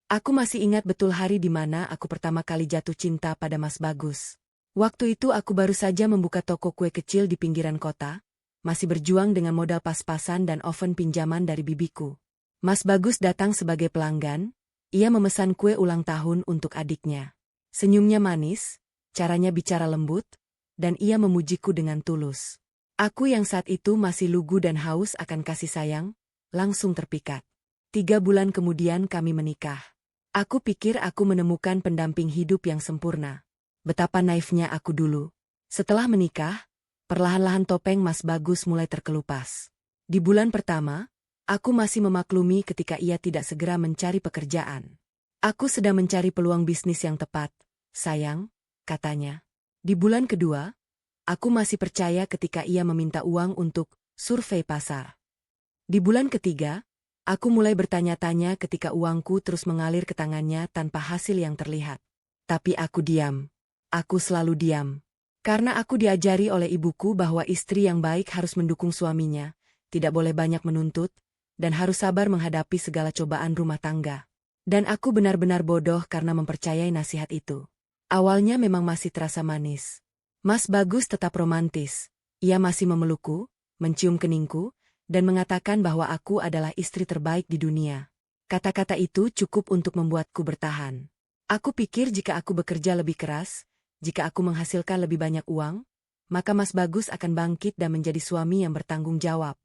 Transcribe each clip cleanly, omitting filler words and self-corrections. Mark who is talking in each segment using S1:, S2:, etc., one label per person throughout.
S1: Aku masih ingat betul hari di mana aku pertama kali jatuh cinta pada Mas Bagus. Waktu itu aku baru saja membuka toko kue kecil di pinggiran kota, masih berjuang dengan modal pas-pasan dan oven pinjaman dari bibiku. Mas Bagus datang sebagai pelanggan, ia memesan kue ulang tahun untuk adiknya. Senyumnya manis, caranya bicara lembut, dan ia memujiku dengan tulus. Aku yang saat itu masih lugu dan haus akan kasih sayang, langsung terpikat. 3 bulan kemudian kami menikah. Aku pikir aku menemukan pendamping hidup yang sempurna. Betapa naifnya aku dulu. Setelah menikah, perlahan-lahan topeng Mas Bagus mulai terkelupas. Di bulan pertama, aku masih memaklumi ketika ia tidak segera mencari pekerjaan. Aku sedang mencari peluang bisnis yang tepat, sayang, katanya. Di bulan kedua, aku masih percaya ketika ia meminta uang untuk survei pasar. Di bulan ketiga, aku mulai bertanya-tanya ketika uangku terus mengalir ke tangannya tanpa hasil yang terlihat. Tapi aku diam. Aku selalu diam. Karena aku diajari oleh ibuku bahwa istri yang baik harus mendukung suaminya, tidak boleh banyak menuntut, dan harus sabar menghadapi segala cobaan rumah tangga. Dan aku benar-benar bodoh karena mempercayai nasihat itu. Awalnya memang masih terasa manis. Mas Bagus tetap romantis. Ia masih memelukku, mencium keningku, dan mengatakan bahwa aku adalah istri terbaik di dunia. Kata-kata itu cukup untuk membuatku bertahan. Aku pikir jika aku bekerja lebih keras, jika aku menghasilkan lebih banyak uang, maka Mas Bagus akan bangkit dan menjadi suami yang bertanggung jawab.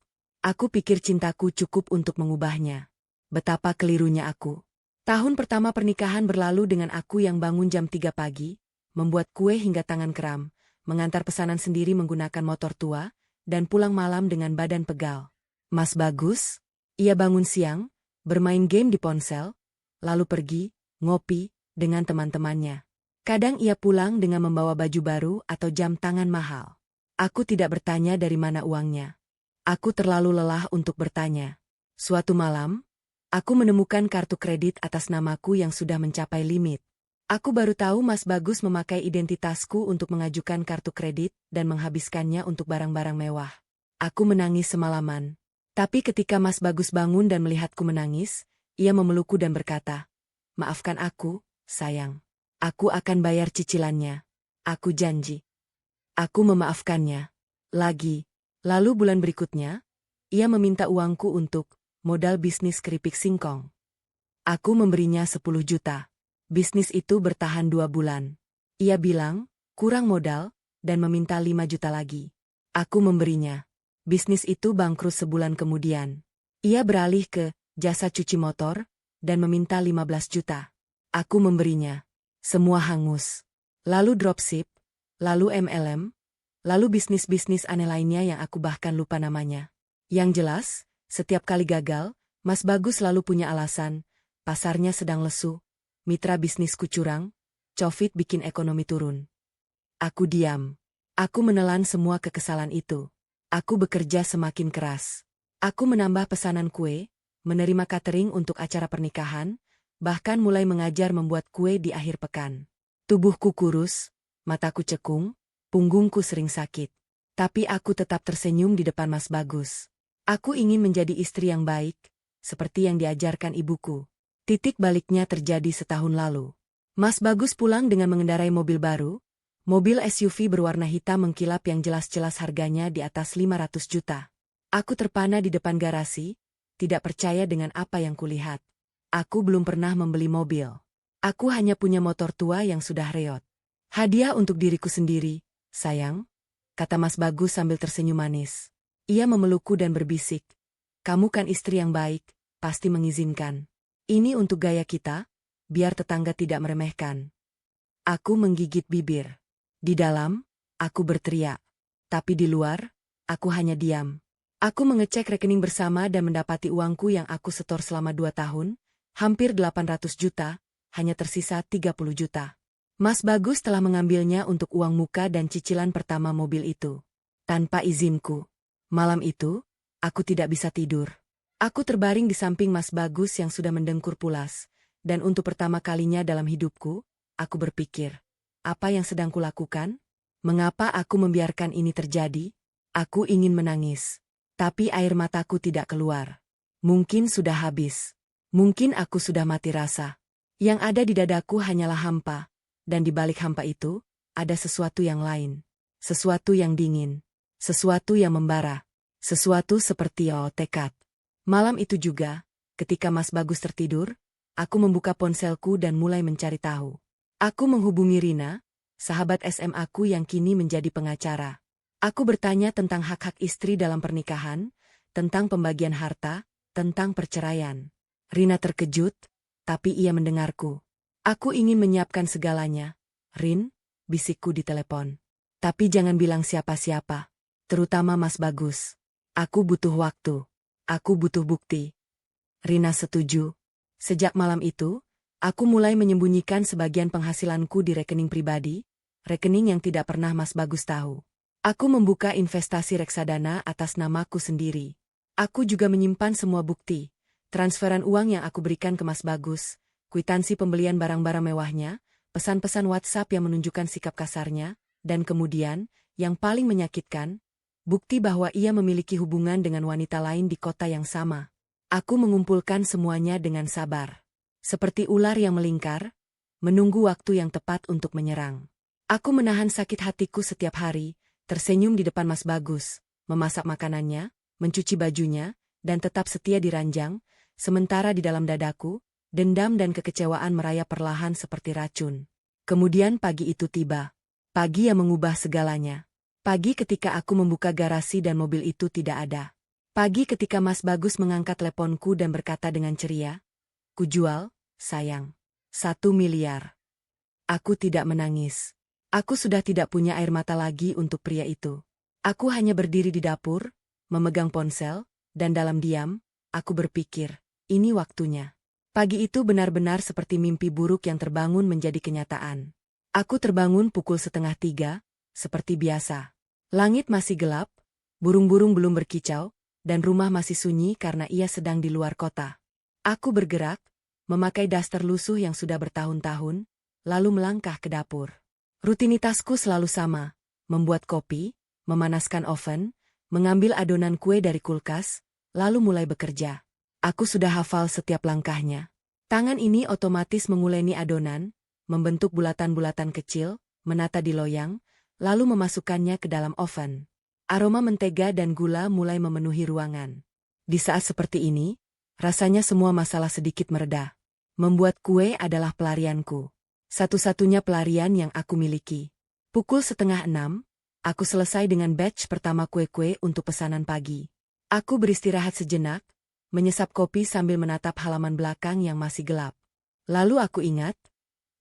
S1: Aku pikir cintaku cukup untuk mengubahnya. Betapa kelirunya aku. Tahun pertama pernikahan berlalu dengan aku yang bangun jam 3 pagi, membuat kue hingga tangan kram, mengantar pesanan sendiri menggunakan motor tua, dan pulang malam dengan badan pegal. Mas Bagus, ia bangun siang, bermain game di ponsel, lalu pergi, ngopi, dengan teman-temannya. Kadang ia pulang dengan membawa baju baru atau jam tangan mahal. Aku tidak bertanya dari mana uangnya. Aku terlalu lelah untuk bertanya. Suatu malam, aku menemukan kartu kredit atas namaku yang sudah mencapai limit. Aku baru tahu Mas Bagus memakai identitasku untuk mengajukan kartu kredit dan menghabiskannya untuk barang-barang mewah. Aku menangis semalaman. Tapi ketika Mas Bagus bangun dan melihatku menangis, ia memelukku dan berkata, "Maafkan aku, sayang. Aku akan bayar cicilannya. Aku janji." Aku memaafkannya. Lagi. Lalu bulan berikutnya, ia meminta uangku untuk modal bisnis keripik singkong. Aku memberinya 10 juta. Bisnis itu bertahan 2 bulan. Ia bilang, kurang modal, dan meminta 5 juta lagi. Aku memberinya. Bisnis itu bangkrut sebulan kemudian. Ia beralih ke jasa cuci motor dan meminta 15 juta. Aku memberinya. Semua hangus. Lalu dropship, lalu MLM, lalu bisnis-bisnis aneh lainnya yang aku bahkan lupa namanya. Yang jelas, setiap kali gagal, Mas Bagus selalu punya alasan. Pasarnya sedang lesu, mitra bisnisku curang, Covid bikin ekonomi turun. Aku diam. Aku menelan semua kekesalan itu. Aku bekerja semakin keras. Aku menambah pesanan kue, menerima catering untuk acara pernikahan, bahkan mulai mengajar membuat kue di akhir pekan. Tubuhku kurus, mataku cekung, punggungku sering sakit. Tapi aku tetap tersenyum di depan Mas Bagus. Aku ingin menjadi istri yang baik, seperti yang diajarkan ibuku. Titik baliknya terjadi setahun lalu. Mas Bagus pulang dengan mengendarai mobil baru. Mobil SUV berwarna hitam mengkilap yang jelas-jelas harganya di atas 500 juta. Aku terpana di depan garasi, tidak percaya dengan apa yang kulihat. Aku belum pernah membeli mobil. Aku hanya punya motor tua yang sudah reot. Hadiah untuk diriku sendiri, sayang, kata Mas Bagus sambil tersenyum manis. Ia memelukku dan berbisik, "Kamu kan istri yang baik, pasti mengizinkan. Ini untuk gaya kita, biar tetangga tidak meremehkan." Aku menggigit bibir. Di dalam, aku berteriak. Tapi di luar, aku hanya diam. Aku mengecek rekening bersama dan mendapati uangku yang aku setor selama 2 tahun, hampir 800 juta, hanya tersisa 30 juta. Mas Bagus telah mengambilnya untuk uang muka dan cicilan pertama mobil itu. Tanpa izinku. Malam itu, aku tidak bisa tidur. Aku terbaring di samping Mas Bagus yang sudah mendengkur pulas, dan untuk pertama kalinya dalam hidupku, aku berpikir, apa yang sedang kulakukan? Mengapa aku membiarkan ini terjadi? Aku ingin menangis. Tapi air mataku tidak keluar. Mungkin sudah habis. Mungkin aku sudah mati rasa. Yang ada di dadaku hanyalah hampa, dan di balik hampa itu, ada sesuatu yang lain. Sesuatu yang dingin. Sesuatu yang membara. Sesuatu seperti tekad. Malam itu juga, ketika Mas Bagus tertidur, aku membuka ponselku dan mulai mencari tahu. Aku menghubungi Rina, sahabat SMA aku yang kini menjadi pengacara. Aku bertanya tentang hak-hak istri dalam pernikahan, tentang pembagian harta, tentang perceraian. Rina terkejut, tapi ia mendengarku. Aku ingin menyiapkan segalanya. Rin, bisikku di telepon. Tapi jangan bilang siapa-siapa, terutama Mas Bagus. Aku butuh waktu. Aku butuh bukti. Rina setuju. Sejak malam itu, aku mulai menyembunyikan sebagian penghasilanku di rekening pribadi, rekening yang tidak pernah Mas Bagus tahu. Aku membuka investasi reksadana atas namaku sendiri. Aku juga menyimpan semua bukti, transferan uang yang aku berikan ke Mas Bagus, kwitansi pembelian barang-barang mewahnya, pesan-pesan WhatsApp yang menunjukkan sikap kasarnya, dan kemudian, yang paling menyakitkan, bukti bahwa ia memiliki hubungan dengan wanita lain di kota yang sama. Aku mengumpulkan semuanya dengan sabar. Seperti ular yang melingkar, menunggu waktu yang tepat untuk menyerang. Aku menahan sakit hatiku setiap hari, tersenyum di depan Mas Bagus, memasak makanannya, mencuci bajunya, dan tetap setia di ranjang, sementara di dalam dadaku, dendam dan kekecewaan merayap perlahan seperti racun. Kemudian pagi itu tiba. Pagi yang mengubah segalanya. Pagi ketika aku membuka garasi dan mobil itu tidak ada. Pagi ketika Mas Bagus mengangkat teleponku dan berkata dengan ceria, "Kujual, sayang. 1 miliar. Aku tidak menangis. Aku sudah tidak punya air mata lagi untuk pria itu. Aku hanya berdiri di dapur, memegang ponsel, dan dalam diam, aku berpikir, ini waktunya. Pagi itu benar-benar seperti mimpi buruk yang terbangun menjadi kenyataan. Aku terbangun pukul 2:30, seperti biasa. Langit masih gelap, burung-burung belum berkicau, dan rumah masih sunyi karena ia sedang di luar kota. Aku bergerak, memakai daster lusuh yang sudah bertahun-tahun, lalu melangkah ke dapur. Rutinitasku selalu sama, membuat kopi, memanaskan oven, mengambil adonan kue dari kulkas, lalu mulai bekerja. Aku sudah hafal setiap langkahnya. Tangan ini otomatis menguleni adonan, membentuk bulatan-bulatan kecil, menata di loyang, lalu memasukkannya ke dalam oven. Aroma mentega dan gula mulai memenuhi ruangan. Di saat seperti ini, rasanya semua masalah sedikit mereda. Membuat kue adalah pelarianku. Satu-satunya pelarian yang aku miliki. Pukul 5:30, aku selesai dengan batch pertama kue-kue untuk pesanan pagi. Aku beristirahat sejenak, menyesap kopi sambil menatap halaman belakang yang masih gelap. Lalu aku ingat,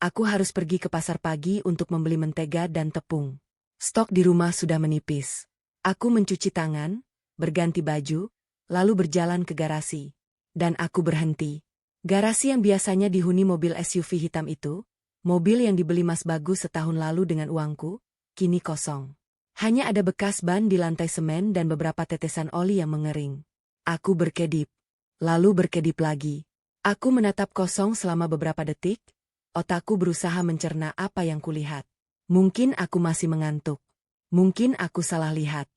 S1: aku harus pergi ke pasar pagi untuk membeli mentega dan tepung. Stok di rumah sudah menipis. Aku mencuci tangan, berganti baju, lalu berjalan ke garasi. Dan aku berhenti. Garasi yang biasanya dihuni mobil SUV hitam itu, mobil yang dibeli Mas Bagus setahun lalu dengan uangku, kini kosong. Hanya ada bekas ban di lantai semen dan beberapa tetesan oli yang mengering. Aku berkedip, lalu berkedip lagi. Aku menatap kosong selama beberapa detik, otakku berusaha mencerna apa yang kulihat. Mungkin aku masih mengantuk. Mungkin aku salah lihat.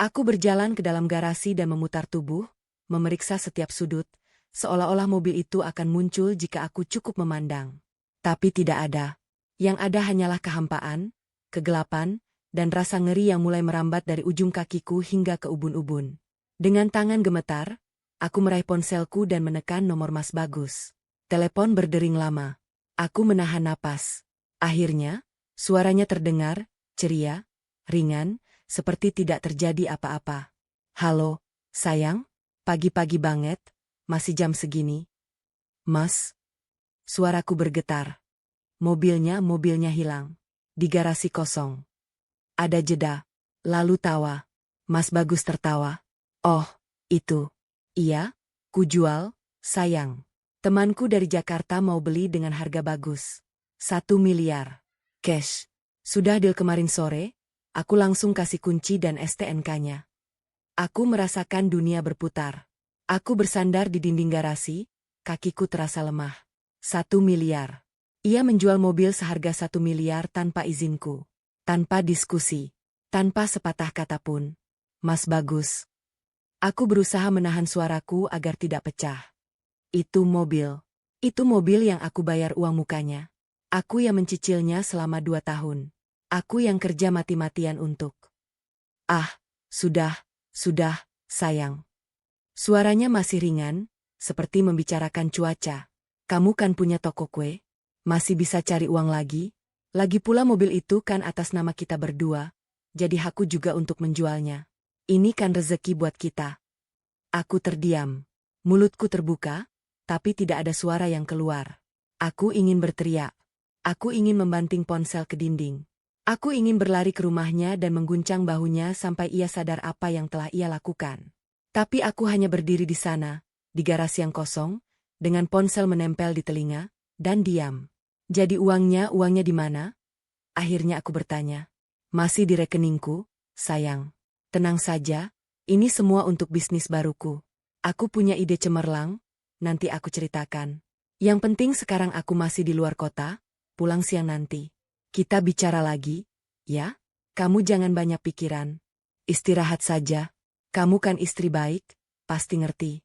S1: Aku berjalan ke dalam garasi dan memutar tubuh, memeriksa setiap sudut, seolah-olah mobil itu akan muncul jika aku cukup memandang. Tapi tidak ada. Yang ada hanyalah kehampaan, kegelapan, dan rasa ngeri yang mulai merambat dari ujung kakiku hingga ke ubun-ubun. Dengan tangan gemetar, aku meraih ponselku dan menekan nomor Mas Bagus. Telepon berdering lama. Aku menahan napas. Akhirnya, suaranya terdengar, ceria, ringan, seperti tidak terjadi apa-apa. "Halo, sayang, pagi-pagi banget, masih jam segini?" "Mas?" Suaraku bergetar. Mobilnya hilang. Di garasi kosong. Ada jeda. Lalu tawa. Mas Bagus tertawa. "Oh, itu. Iya, kujual, sayang. Temanku dari Jakarta mau beli dengan harga bagus. 1 miliar. Cash. Sudah deal kemarin sore, aku langsung kasih kunci dan STNK-nya." Aku merasakan dunia berputar. Aku bersandar di dinding garasi, kakiku terasa lemah. 1 miliar. Ia menjual mobil seharga 1 miliar tanpa izinku. Tanpa diskusi. Tanpa sepatah kata pun. "Mas Bagus." Aku berusaha menahan suaraku agar tidak pecah. "Itu mobil. Itu mobil yang aku bayar uang mukanya. Aku yang mencicilnya selama 2 tahun. Aku yang kerja mati-matian untuk. Ah, sudah, sayang. Suaranya masih ringan, seperti membicarakan cuaca. Kamu kan punya toko kue? Masih bisa cari uang lagi? Lagi pula mobil itu kan atas nama kita berdua, jadi hakku juga untuk menjualnya. Ini kan rezeki buat kita. Aku terdiam. Mulutku terbuka, tapi tidak ada suara yang keluar. Aku ingin berteriak. Aku ingin membanting ponsel ke dinding. Aku ingin berlari ke rumahnya dan mengguncang bahunya sampai ia sadar apa yang telah ia lakukan. Tapi aku hanya berdiri di sana, di garasi yang kosong, dengan ponsel menempel di telinga, dan diam. Jadi uangnya di mana? Akhirnya aku bertanya. Masih di rekeningku, sayang. Tenang saja, ini semua untuk bisnis baruku. Aku punya ide cemerlang, nanti aku ceritakan. Yang penting sekarang aku masih di luar kota, pulang siang nanti. Kita bicara lagi, ya? Kamu jangan banyak pikiran. Istirahat saja. Kamu kan istri baik, pasti ngerti.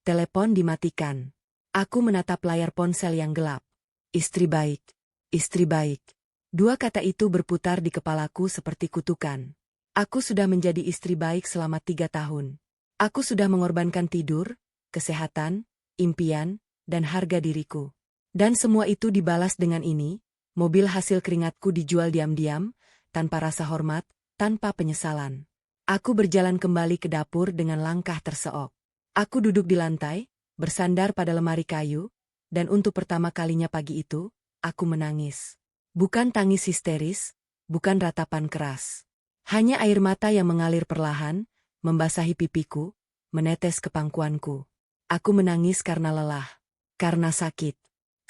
S1: Telepon dimatikan. Aku menatap layar ponsel yang gelap. Istri baik. Istri baik. Dua kata itu berputar di kepalaku seperti kutukan. Aku sudah menjadi istri baik selama 3 tahun. Aku sudah mengorbankan tidur, kesehatan, impian, dan harga diriku. Dan semua itu dibalas dengan ini, mobil hasil keringatku dijual diam-diam, tanpa rasa hormat, tanpa penyesalan. Aku berjalan kembali ke dapur dengan langkah terseok. Aku duduk di lantai, bersandar pada lemari kayu, dan untuk pertama kalinya pagi itu, aku menangis. Bukan tangis histeris, bukan ratapan keras. Hanya air mata yang mengalir perlahan, membasahi pipiku, menetes ke pangkuanku. Aku menangis karena lelah, karena sakit.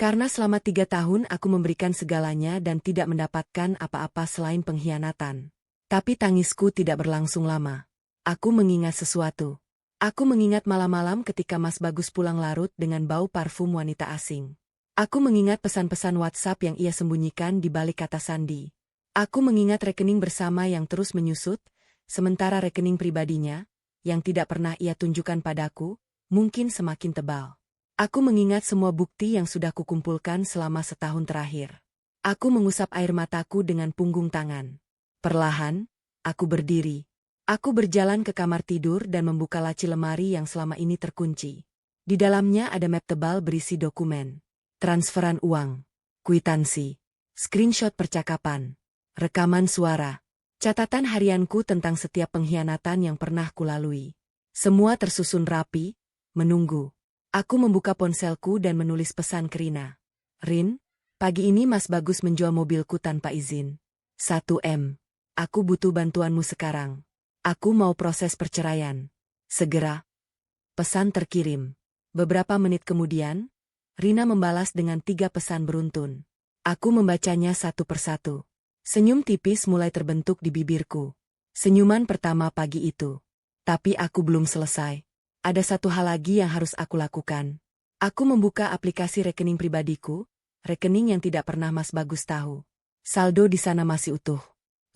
S1: Karena selama 3 tahun aku memberikan segalanya dan tidak mendapatkan apa-apa selain pengkhianatan. Tapi tangisku tidak berlangsung lama. Aku mengingat sesuatu. Aku mengingat malam-malam ketika Mas Bagus pulang larut dengan bau parfum wanita asing. Aku mengingat pesan-pesan WhatsApp yang ia sembunyikan di balik kata sandi. Aku mengingat rekening bersama yang terus menyusut, sementara rekening pribadinya, yang tidak pernah ia tunjukkan padaku, mungkin semakin tebal. Aku mengingat semua bukti yang sudah kukumpulkan selama setahun terakhir. Aku mengusap air mataku dengan punggung tangan. Perlahan, aku berdiri. Aku berjalan ke kamar tidur dan membuka laci lemari yang selama ini terkunci. Di dalamnya ada map tebal berisi dokumen. Transferan uang, kwitansi, screenshot percakapan, rekaman suara, catatan harianku tentang setiap pengkhianatan yang pernah kulalui. Semua tersusun rapi, menunggu. Aku membuka ponselku dan menulis pesan ke Rina. Rin, pagi ini Mas Bagus menjual mobilku tanpa izin. 1M. Aku butuh bantuanmu sekarang. Aku mau proses perceraian. Segera. Pesan terkirim. Beberapa menit kemudian, Rina membalas dengan 3 pesan beruntun. Aku membacanya satu persatu. Senyum tipis mulai terbentuk di bibirku. Senyuman pertama pagi itu. Tapi aku belum selesai. Ada satu hal lagi yang harus aku lakukan. Aku membuka aplikasi rekening pribadiku, rekening yang tidak pernah Mas Bagus tahu. Saldo di sana masih utuh.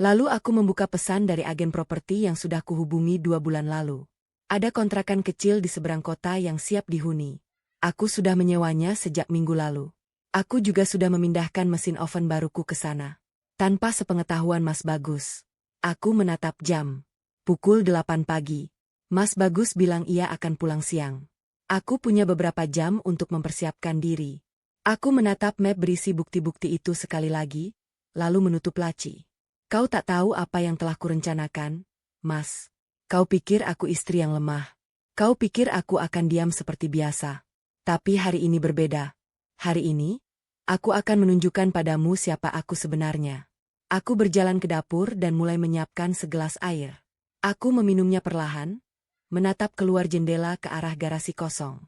S1: Lalu aku membuka pesan dari agen properti yang sudah kuhubungi 2 bulan lalu. Ada kontrakan kecil di seberang kota yang siap dihuni. Aku sudah menyewanya sejak minggu lalu. Aku juga sudah memindahkan mesin oven baruku ke sana. Tanpa sepengetahuan Mas Bagus. Aku menatap jam. Pukul 8 pagi. Mas Bagus bilang ia akan pulang siang. Aku punya beberapa jam untuk mempersiapkan diri. Aku menatap map berisi bukti-bukti itu sekali lagi, lalu menutup laci. Kau tak tahu apa yang telah kurencanakan, Mas. Kau pikir aku istri yang lemah. Kau pikir aku akan diam seperti biasa. Tapi hari ini berbeda. Hari ini, aku akan menunjukkan padamu siapa aku sebenarnya. Aku berjalan ke dapur dan mulai menyiapkan segelas air. Aku meminumnya perlahan, menatap keluar jendela ke arah garasi kosong.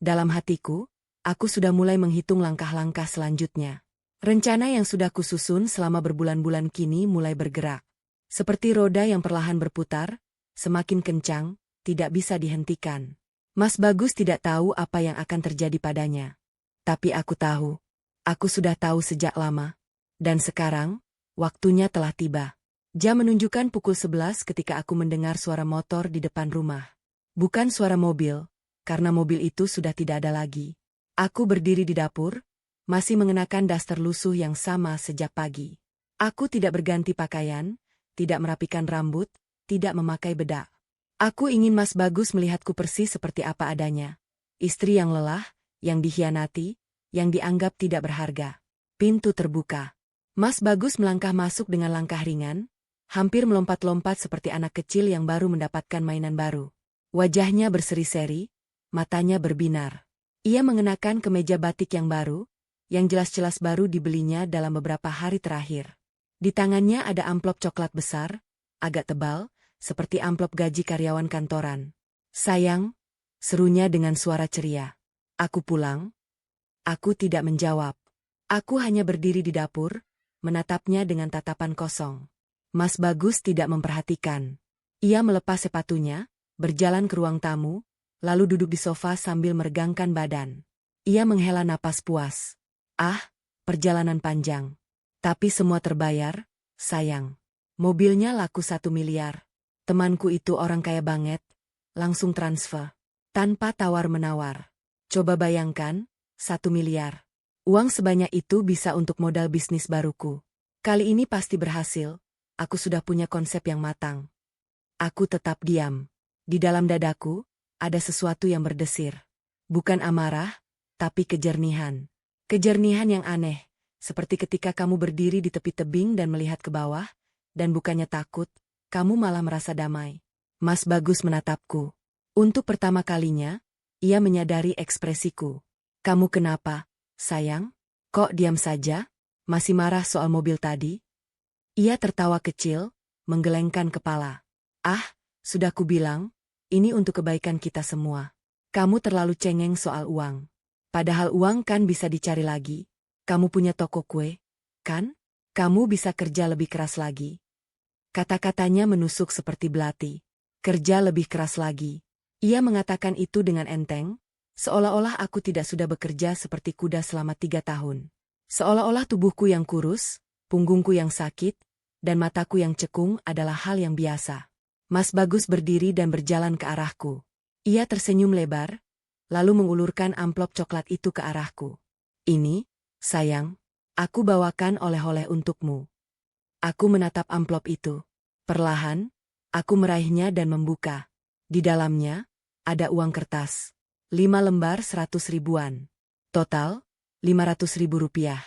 S1: Dalam hatiku, aku sudah mulai menghitung langkah-langkah selanjutnya. Rencana yang sudah kususun selama berbulan-bulan kini mulai bergerak. Seperti roda yang perlahan berputar, semakin kencang, tidak bisa dihentikan. Mas Bagus tidak tahu apa yang akan terjadi padanya. Tapi aku tahu. Aku sudah tahu sejak lama. Dan sekarang, waktunya telah tiba. Jam menunjukkan pukul 11 ketika aku mendengar suara motor di depan rumah. Bukan suara mobil, karena mobil itu sudah tidak ada lagi. Aku berdiri di dapur, masih mengenakan daster lusuh yang sama sejak pagi. Aku tidak berganti pakaian, tidak merapikan rambut, tidak memakai bedak. Aku ingin Mas Bagus melihatku persis seperti apa adanya. Istri yang lelah, yang dikhianati, yang dianggap tidak berharga. Pintu terbuka. Mas Bagus melangkah masuk dengan langkah ringan, hampir melompat-lompat seperti anak kecil yang baru mendapatkan mainan baru. Wajahnya berseri-seri, matanya berbinar. Ia mengenakan kemeja batik yang baru, yang jelas-jelas baru dibelinya dalam beberapa hari terakhir. Di tangannya ada amplop coklat besar, agak tebal, seperti amplop gaji karyawan kantoran. "Sayang," serunya dengan suara ceria. "Aku pulang?" Aku tidak menjawab. Aku hanya berdiri di dapur, menatapnya dengan tatapan kosong. Mas Bagus tidak memperhatikan. Ia melepas sepatunya, berjalan ke ruang tamu, lalu duduk di sofa sambil meregangkan badan. Ia menghela napas puas. Ah, perjalanan panjang. Tapi semua terbayar, sayang. Mobilnya laku 1 miliar. Temanku itu orang kaya banget, langsung transfer. Tanpa tawar-menawar. Coba bayangkan, 1 miliar. Uang sebanyak itu bisa untuk modal bisnis baruku. Kali ini pasti berhasil, aku sudah punya konsep yang matang. Aku tetap diam. Di dalam dadaku, ada sesuatu yang berdesir. Bukan amarah, tapi kejernihan. Kejernihan yang aneh, seperti ketika kamu berdiri di tepi tebing dan melihat ke bawah, dan bukannya takut, kamu malah merasa damai. Mas Bagus menatapku. Untuk pertama kalinya, ia menyadari ekspresiku. "Kamu kenapa, sayang? Kok diam saja? Masih marah soal mobil tadi?" Ia tertawa kecil, menggelengkan kepala. "Ah, sudah kubilang, ini untuk kebaikan kita semua. Kamu terlalu cengeng soal uang. Padahal uang kan bisa dicari lagi. Kamu punya toko kue, kan? Kamu bisa kerja lebih keras lagi." Kata-katanya menusuk seperti belati. Kerja lebih keras lagi. Ia mengatakan itu dengan enteng, seolah-olah aku tidak sudah bekerja seperti kuda selama 3 tahun. Seolah-olah tubuhku yang kurus, punggungku yang sakit, dan mataku yang cekung adalah hal yang biasa. Mas Bagus berdiri dan berjalan ke arahku. Ia tersenyum lebar, lalu mengulurkan amplop coklat itu ke arahku. "Ini, sayang, aku bawakan oleh-oleh untukmu." Aku menatap amplop itu. Perlahan, aku meraihnya dan membuka. Di dalamnya, ada uang kertas. 5 lembar 100 ribuan. Total, 500 ribu rupiah.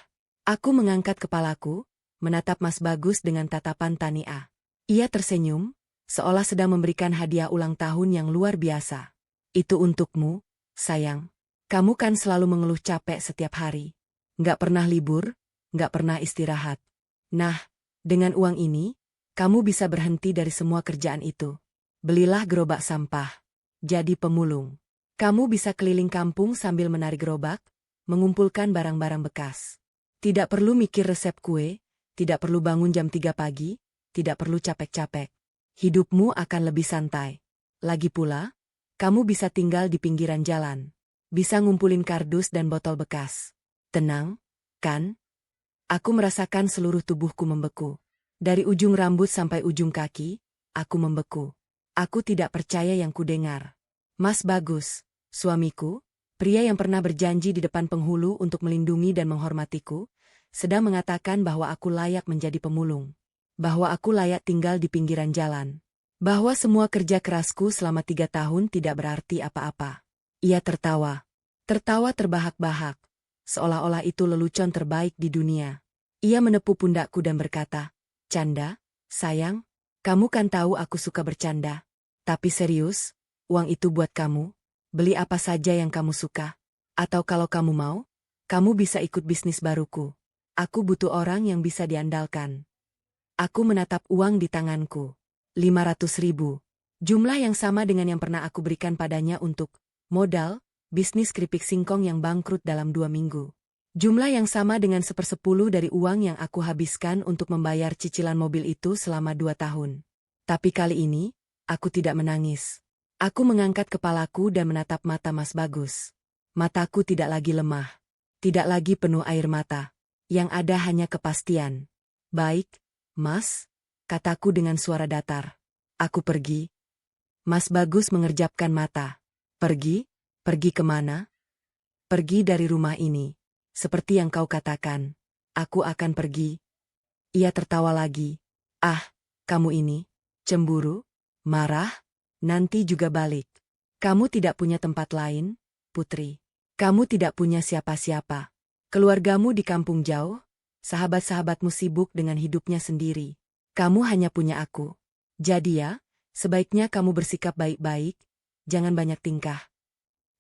S1: Aku mengangkat kepalaku, menatap Mas Bagus dengan tatapan tania. Ia tersenyum, seolah sedang memberikan hadiah ulang tahun yang luar biasa. "Itu untukmu, sayang. Kamu kan selalu mengeluh capek setiap hari. Nggak pernah libur, nggak pernah istirahat. Nah, dengan uang ini, kamu bisa berhenti dari semua kerjaan itu. Belilah gerobak sampah. Jadi pemulung. Kamu bisa keliling kampung sambil menarik gerobak, mengumpulkan barang-barang bekas. Tidak perlu mikir resep kue, tidak perlu bangun jam 3 pagi, tidak perlu capek-capek. Hidupmu akan lebih santai. Lagi pula, kamu bisa tinggal di pinggiran jalan. Bisa ngumpulin kardus dan botol bekas. Tenang, kan?" Aku merasakan seluruh tubuhku membeku. Dari ujung rambut sampai ujung kaki, aku membeku. Aku tidak percaya yang kudengar. Mas Bagus, suamiku, pria yang pernah berjanji di depan penghulu untuk melindungi dan menghormatiku, sedang mengatakan bahwa aku layak menjadi pemulung. Bahwa aku layak tinggal di pinggiran jalan. Bahwa semua kerja kerasku selama 3 tahun tidak berarti apa-apa. Ia tertawa. Tertawa terbahak-bahak. Seolah-olah itu lelucon terbaik di dunia. Ia menepuk pundakku dan berkata, "Canda, sayang, kamu kan tahu aku suka bercanda. Tapi serius, uang itu buat kamu. Beli apa saja yang kamu suka. Atau kalau kamu mau, kamu bisa ikut bisnis baruku. Aku butuh orang yang bisa diandalkan." Aku menatap uang di tanganku. 500 ribu. Jumlah yang sama dengan yang pernah aku berikan padanya untuk modal bisnis keripik singkong yang bangkrut dalam 2 minggu. Jumlah yang sama dengan 1/10 dari uang yang aku habiskan untuk membayar cicilan mobil itu selama 2 tahun. Tapi kali ini, aku tidak menangis. Aku mengangkat kepalaku dan menatap mata Mas Bagus. Mataku tidak lagi lemah. Tidak lagi penuh air mata. Yang ada hanya kepastian. "Baik, Mas," kataku dengan suara datar. "Aku pergi." Mas Bagus mengerjapkan mata. "Pergi? Pergi kemana?" Pergi dari rumah ini. Seperti yang kau katakan. Aku akan pergi. Ia tertawa lagi. Ah, kamu ini. Cemburu? Marah? Nanti juga balik. Kamu tidak punya tempat lain, Putri. Kamu tidak punya siapa-siapa. Keluargamu di kampung jauh, sahabat-sahabatmu sibuk dengan hidupnya sendiri. Kamu hanya punya aku. Jadi ya, sebaiknya kamu bersikap baik-baik, jangan banyak tingkah.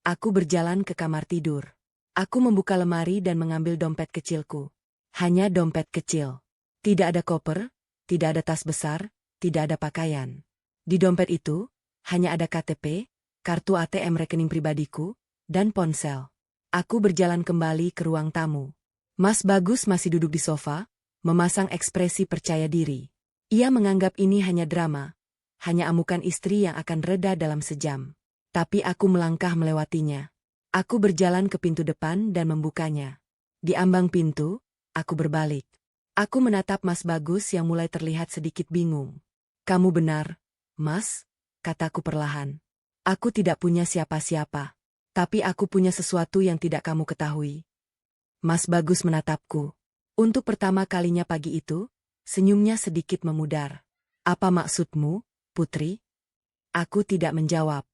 S1: Aku berjalan ke kamar tidur. Aku membuka lemari dan mengambil dompet kecilku. Hanya dompet kecil. Tidak ada koper, tidak ada tas besar, tidak ada pakaian. Di dompet itu, hanya ada KTP, kartu ATM rekening pribadiku, dan ponsel. Aku berjalan kembali ke ruang tamu. Mas Bagus masih duduk di sofa, memasang ekspresi percaya diri. Ia menganggap ini hanya drama, hanya amukan istri yang akan reda dalam sejam. Tapi aku melangkah melewatinya. Aku berjalan ke pintu depan dan membukanya. Di ambang pintu, aku berbalik. Aku menatap Mas Bagus yang mulai terlihat sedikit bingung. Kamu benar, Mas, kataku perlahan. Aku tidak punya siapa-siapa. Tapi aku punya sesuatu yang tidak kamu ketahui. Mas Bagus menatapku. Untuk pertama kalinya pagi itu, senyumnya sedikit memudar. Apa maksudmu, Putri? Aku tidak menjawab.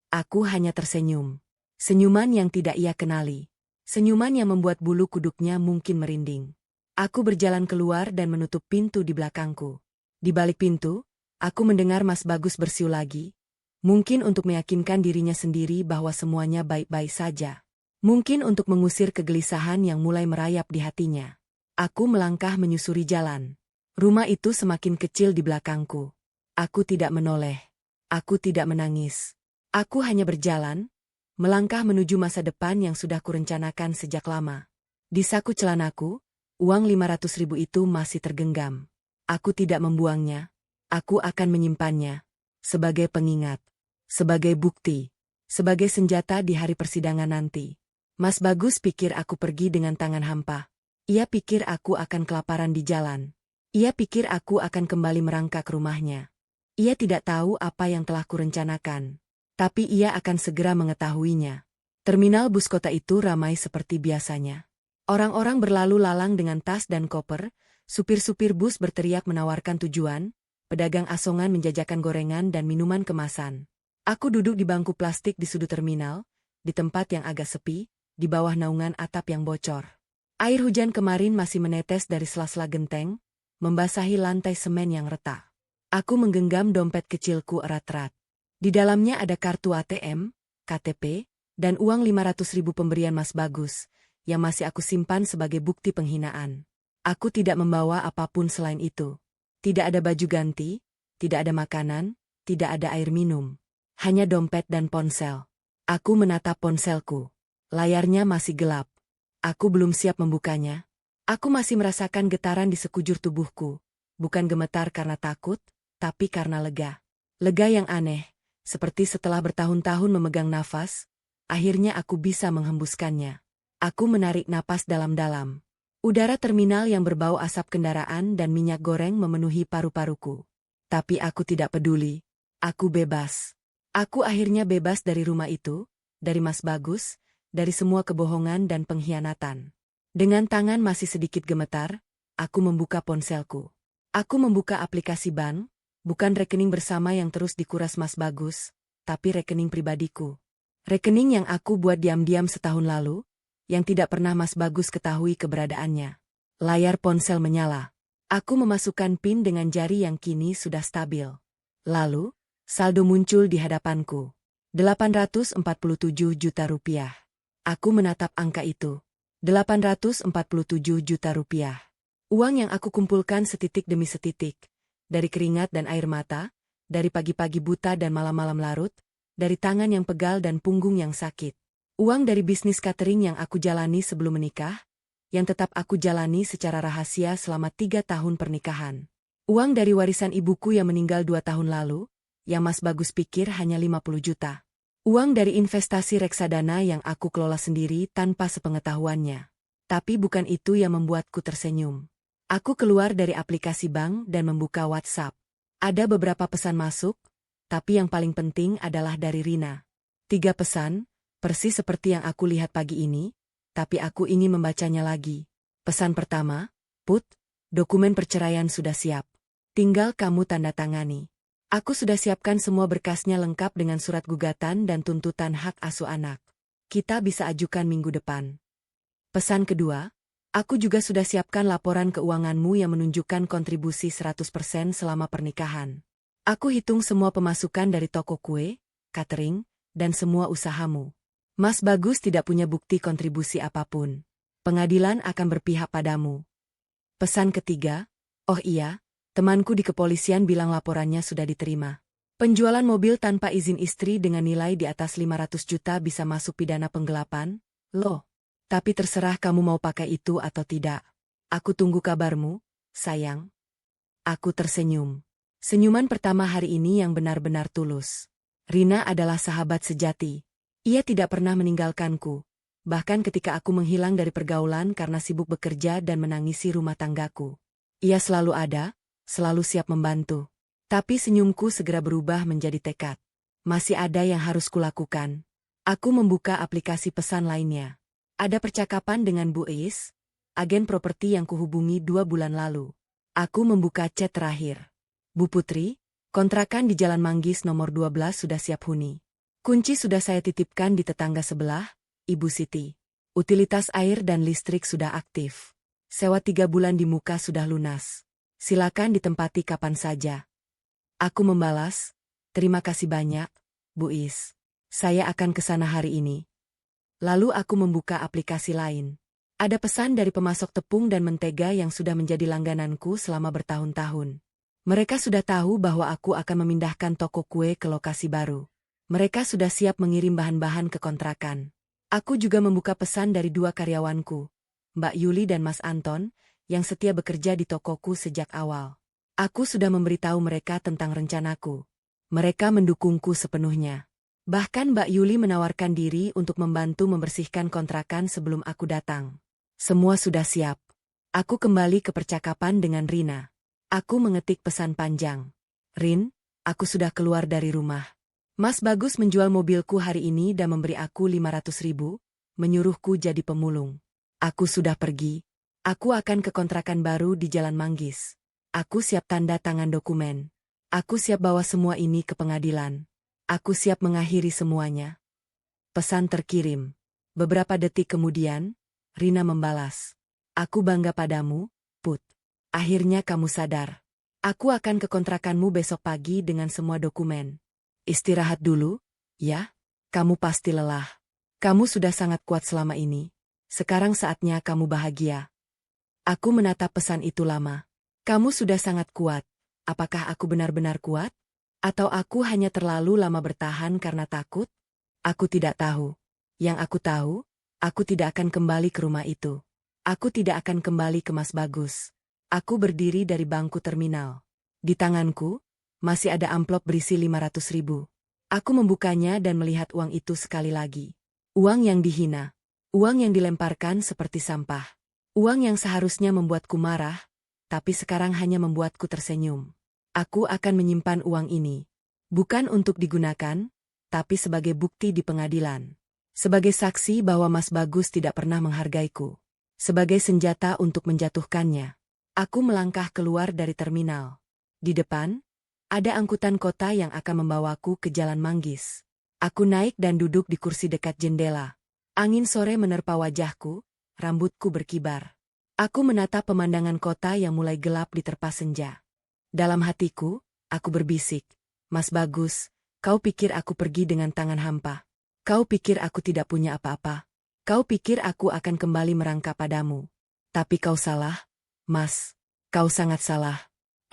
S1: Aku hanya tersenyum. Senyuman yang tidak ia kenali. Senyuman yang membuat bulu kuduknya mungkin merinding. Aku berjalan keluar dan menutup pintu di belakangku. Di balik pintu, aku mendengar Mas Bagus bersiul lagi. Mungkin untuk meyakinkan dirinya sendiri bahwa semuanya baik-baik saja. Mungkin untuk mengusir kegelisahan yang mulai merayap di hatinya. Aku melangkah menyusuri jalan. Rumah itu semakin kecil di belakangku. Aku tidak menoleh. Aku tidak menangis. Aku hanya berjalan, melangkah menuju masa depan yang sudah kurencanakan sejak lama. Di saku celanaku, uang 500.000 itu masih tergenggam. Aku tidak membuangnya. Aku akan menyimpannya. Sebagai pengingat. Sebagai bukti. Sebagai senjata di hari persidangan nanti. Mas Bagus pikir aku pergi dengan tangan hampa. Ia pikir aku akan kelaparan di jalan. Ia pikir aku akan kembali merangkak rumahnya. Ia tidak tahu apa yang telah kurencanakan. Tapi ia akan segera mengetahuinya. Terminal bus kota itu ramai seperti biasanya. Orang-orang berlalu lalang dengan tas dan koper, supir-supir bus berteriak menawarkan tujuan, pedagang asongan menjajakan gorengan dan minuman kemasan. Aku duduk di bangku plastik di sudut terminal, di tempat yang agak sepi, di bawah naungan atap yang bocor. Air hujan kemarin masih menetes dari sela-sela genteng, membasahi lantai semen yang retak. Aku menggenggam dompet kecilku erat-erat. Di dalamnya ada kartu ATM, KTP, dan uang 500.000 pemberian Mas Bagus, yang masih aku simpan sebagai bukti penghinaan. Aku tidak membawa apapun selain itu. Tidak ada baju ganti, tidak ada makanan, tidak ada air minum. Hanya dompet dan ponsel. Aku menatap ponselku. Layarnya masih gelap. Aku belum siap membukanya. Aku masih merasakan getaran di sekujur tubuhku. Bukan gemetar karena takut, tapi karena lega. Lega yang aneh, seperti setelah bertahun-tahun memegang nafas, akhirnya aku bisa menghembuskannya. Aku menarik napas dalam-dalam. Udara terminal yang berbau asap kendaraan dan minyak goreng memenuhi paru-paruku. Tapi aku tidak peduli. Aku bebas. Aku akhirnya bebas dari rumah itu, dari Mas Bagus, dari semua kebohongan dan pengkhianatan. Dengan tangan masih sedikit gemetar, aku membuka ponselku. Aku membuka aplikasi bank, bukan rekening bersama yang terus dikuras Mas Bagus, tapi rekening pribadiku. Rekening yang aku buat diam-diam setahun lalu, yang tidak pernah Mas Bagus ketahui keberadaannya. Layar ponsel menyala. Aku memasukkan PIN dengan jari yang kini sudah stabil. Lalu, saldo muncul di hadapanku. 847 juta rupiah. Aku menatap angka itu. 847 juta rupiah. Uang yang aku kumpulkan setitik demi setitik. Dari keringat dan air mata, dari pagi-pagi buta dan malam-malam larut, dari tangan yang pegal dan punggung yang sakit. Uang dari bisnis catering yang aku jalani sebelum menikah, yang tetap aku jalani secara rahasia selama 3 tahun pernikahan. Uang dari warisan ibuku yang meninggal 2 tahun lalu, yang Mas Bagus pikir hanya 50 juta. Uang dari investasi reksadana yang aku kelola sendiri tanpa sepengetahuannya. Tapi bukan itu yang membuatku tersenyum. Aku keluar dari aplikasi bank dan membuka WhatsApp. Ada beberapa pesan masuk, tapi yang paling penting adalah dari Rina. 3 pesan, Persis seperti yang aku lihat pagi ini, tapi aku ingin membacanya lagi. Pesan pertama, Put, dokumen perceraian sudah siap. Tinggal kamu tanda tangani. Aku sudah siapkan semua berkasnya lengkap dengan surat gugatan dan tuntutan hak asuh anak. Kita bisa ajukan minggu depan. Pesan kedua, aku juga sudah siapkan laporan keuanganmu yang menunjukkan kontribusi 100% selama pernikahan. Aku hitung semua pemasukan dari toko kue, catering, dan semua usahamu. Mas Bagus tidak punya bukti kontribusi apapun. Pengadilan akan berpihak padamu. Pesan ketiga, oh iya, temanku di kepolisian bilang laporannya sudah diterima. Penjualan mobil tanpa izin istri dengan nilai di atas 500 juta bisa masuk pidana penggelapan? Loh. Tapi terserah kamu mau pakai itu atau tidak. Aku tunggu kabarmu, sayang. Aku tersenyum. Senyuman pertama hari ini yang benar-benar tulus. Rina adalah sahabat sejati. Ia tidak pernah meninggalkanku. Bahkan ketika aku menghilang dari pergaulan karena sibuk bekerja dan menangisi rumah tanggaku. Ia selalu ada, selalu siap membantu. Tapi senyumku segera berubah menjadi tekad. Masih ada yang harus kulakukan. Aku membuka aplikasi pesan lainnya. Ada percakapan dengan Bu Is, agen properti yang kuhubungi 2 bulan lalu. Aku membuka chat terakhir. Bu Putri, kontrakan di Jalan Manggis nomor 12 sudah siap huni. Kunci sudah saya titipkan di tetangga sebelah, Ibu Siti. Utilitas air dan listrik sudah aktif. Sewa 3 bulan di muka sudah lunas. Silakan ditempati kapan saja. Aku membalas, terima kasih banyak, Bu Is. Saya akan ke sana hari ini. Lalu aku membuka aplikasi lain. Ada pesan dari pemasok tepung dan mentega yang sudah menjadi langgananku selama bertahun-tahun. Mereka sudah tahu bahwa aku akan memindahkan toko kue ke lokasi baru. Mereka sudah siap mengirim bahan-bahan ke kontrakan. Aku juga membuka pesan dari 2 karyawanku, Mbak Yuli dan Mas Anton, yang setia bekerja di tokoku sejak awal. Aku sudah memberitahu mereka tentang rencanaku. Mereka mendukungku sepenuhnya. Bahkan Mbak Yuli menawarkan diri untuk membantu membersihkan kontrakan sebelum aku datang. Semua sudah siap. Aku kembali ke percakapan dengan Rina. Aku mengetik pesan panjang. Rin, aku sudah keluar dari rumah. Mas Bagus menjual mobilku hari ini dan memberi aku 500.000, menyuruhku jadi pemulung. Aku sudah pergi. Aku akan ke kontrakan baru di Jalan Manggis. Aku siap tanda tangan dokumen. Aku siap bawa semua ini ke pengadilan. Aku siap mengakhiri semuanya. Pesan terkirim. Beberapa detik kemudian, Rina membalas. Aku bangga padamu, Put. Akhirnya kamu sadar. Aku akan ke kontrakanmu besok pagi dengan semua dokumen. Istirahat dulu, ya? Kamu pasti lelah. Kamu sudah sangat kuat selama ini. Sekarang saatnya kamu bahagia. Aku menatap pesan itu lama. Kamu sudah sangat kuat. Apakah aku benar-benar kuat? Atau aku hanya terlalu lama bertahan karena takut? Aku tidak tahu. Yang aku tahu, aku tidak akan kembali ke rumah itu. Aku tidak akan kembali ke Mas Bagus. Aku berdiri dari bangku terminal. Di tanganku, masih ada amplop berisi 500.000. Aku membukanya dan melihat uang itu sekali lagi. Uang yang dihina. Uang yang dilemparkan seperti sampah. Uang yang seharusnya membuatku marah, tapi sekarang hanya membuatku tersenyum. Aku akan menyimpan uang ini. Bukan untuk digunakan, tapi sebagai bukti di pengadilan. Sebagai saksi bahwa Mas Bagus tidak pernah menghargaiku. Sebagai senjata untuk menjatuhkannya. Aku melangkah keluar dari terminal. Di depan, ada angkutan kota yang akan membawaku ke Jalan Manggis. Aku naik dan duduk di kursi dekat jendela. Angin sore menerpa wajahku, rambutku berkibar. Aku menatap pemandangan kota yang mulai gelap diterpa senja. Dalam hatiku, aku berbisik, Mas Bagus, kau pikir aku pergi dengan tangan hampa? Kau pikir aku tidak punya apa-apa? Kau pikir aku akan kembali merangkap padamu? Tapi kau salah, Mas. Kau sangat salah.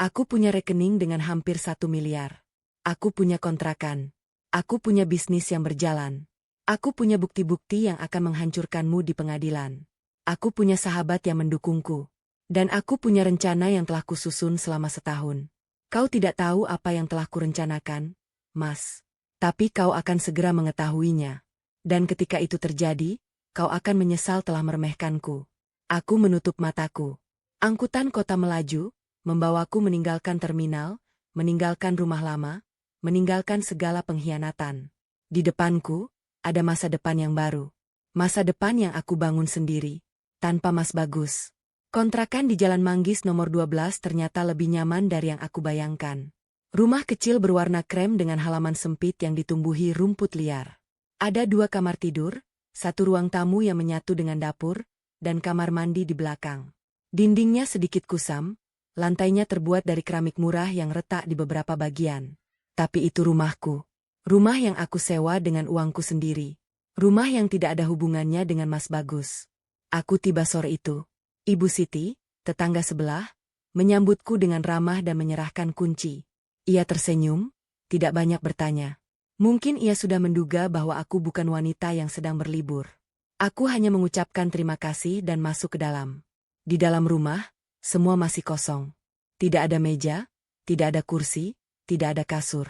S1: Aku punya rekening dengan hampir 1 miliar. Aku punya kontrakan. Aku punya bisnis yang berjalan. Aku punya bukti-bukti yang akan menghancurkanmu di pengadilan. Aku punya sahabat yang mendukungku. Dan aku punya rencana yang telah kususun selama setahun. Kau tidak tahu apa yang telah kurencanakan, Mas. Tapi kau akan segera mengetahuinya. Dan ketika itu terjadi, kau akan menyesal telah meremehkanku. Aku menutup mataku. Angkutan kota melaju, membawaku meninggalkan terminal, meninggalkan rumah lama, meninggalkan segala pengkhianatan. Di depanku, ada masa depan yang baru. Masa depan yang aku bangun sendiri. Tanpa Mas Bagus. Kontrakan di Jalan Manggis nomor 12 ternyata lebih nyaman dari yang aku bayangkan. Rumah kecil berwarna krem dengan halaman sempit yang ditumbuhi rumput liar. Ada 2 kamar tidur, 1 ruang tamu yang menyatu dengan dapur, dan kamar mandi di belakang. Dindingnya sedikit kusam, lantainya terbuat dari keramik murah yang retak di beberapa bagian. Tapi itu rumahku. Rumah yang aku sewa dengan uangku sendiri. Rumah yang tidak ada hubungannya dengan Mas Bagus. Aku tiba sore itu. Ibu Siti, tetangga sebelah, menyambutku dengan ramah dan menyerahkan kunci. Ia tersenyum, tidak banyak bertanya. Mungkin ia sudah menduga bahwa aku bukan wanita yang sedang berlibur. Aku hanya mengucapkan terima kasih dan masuk ke dalam. Di dalam rumah, semua masih kosong. Tidak ada meja, tidak ada kursi, tidak ada kasur.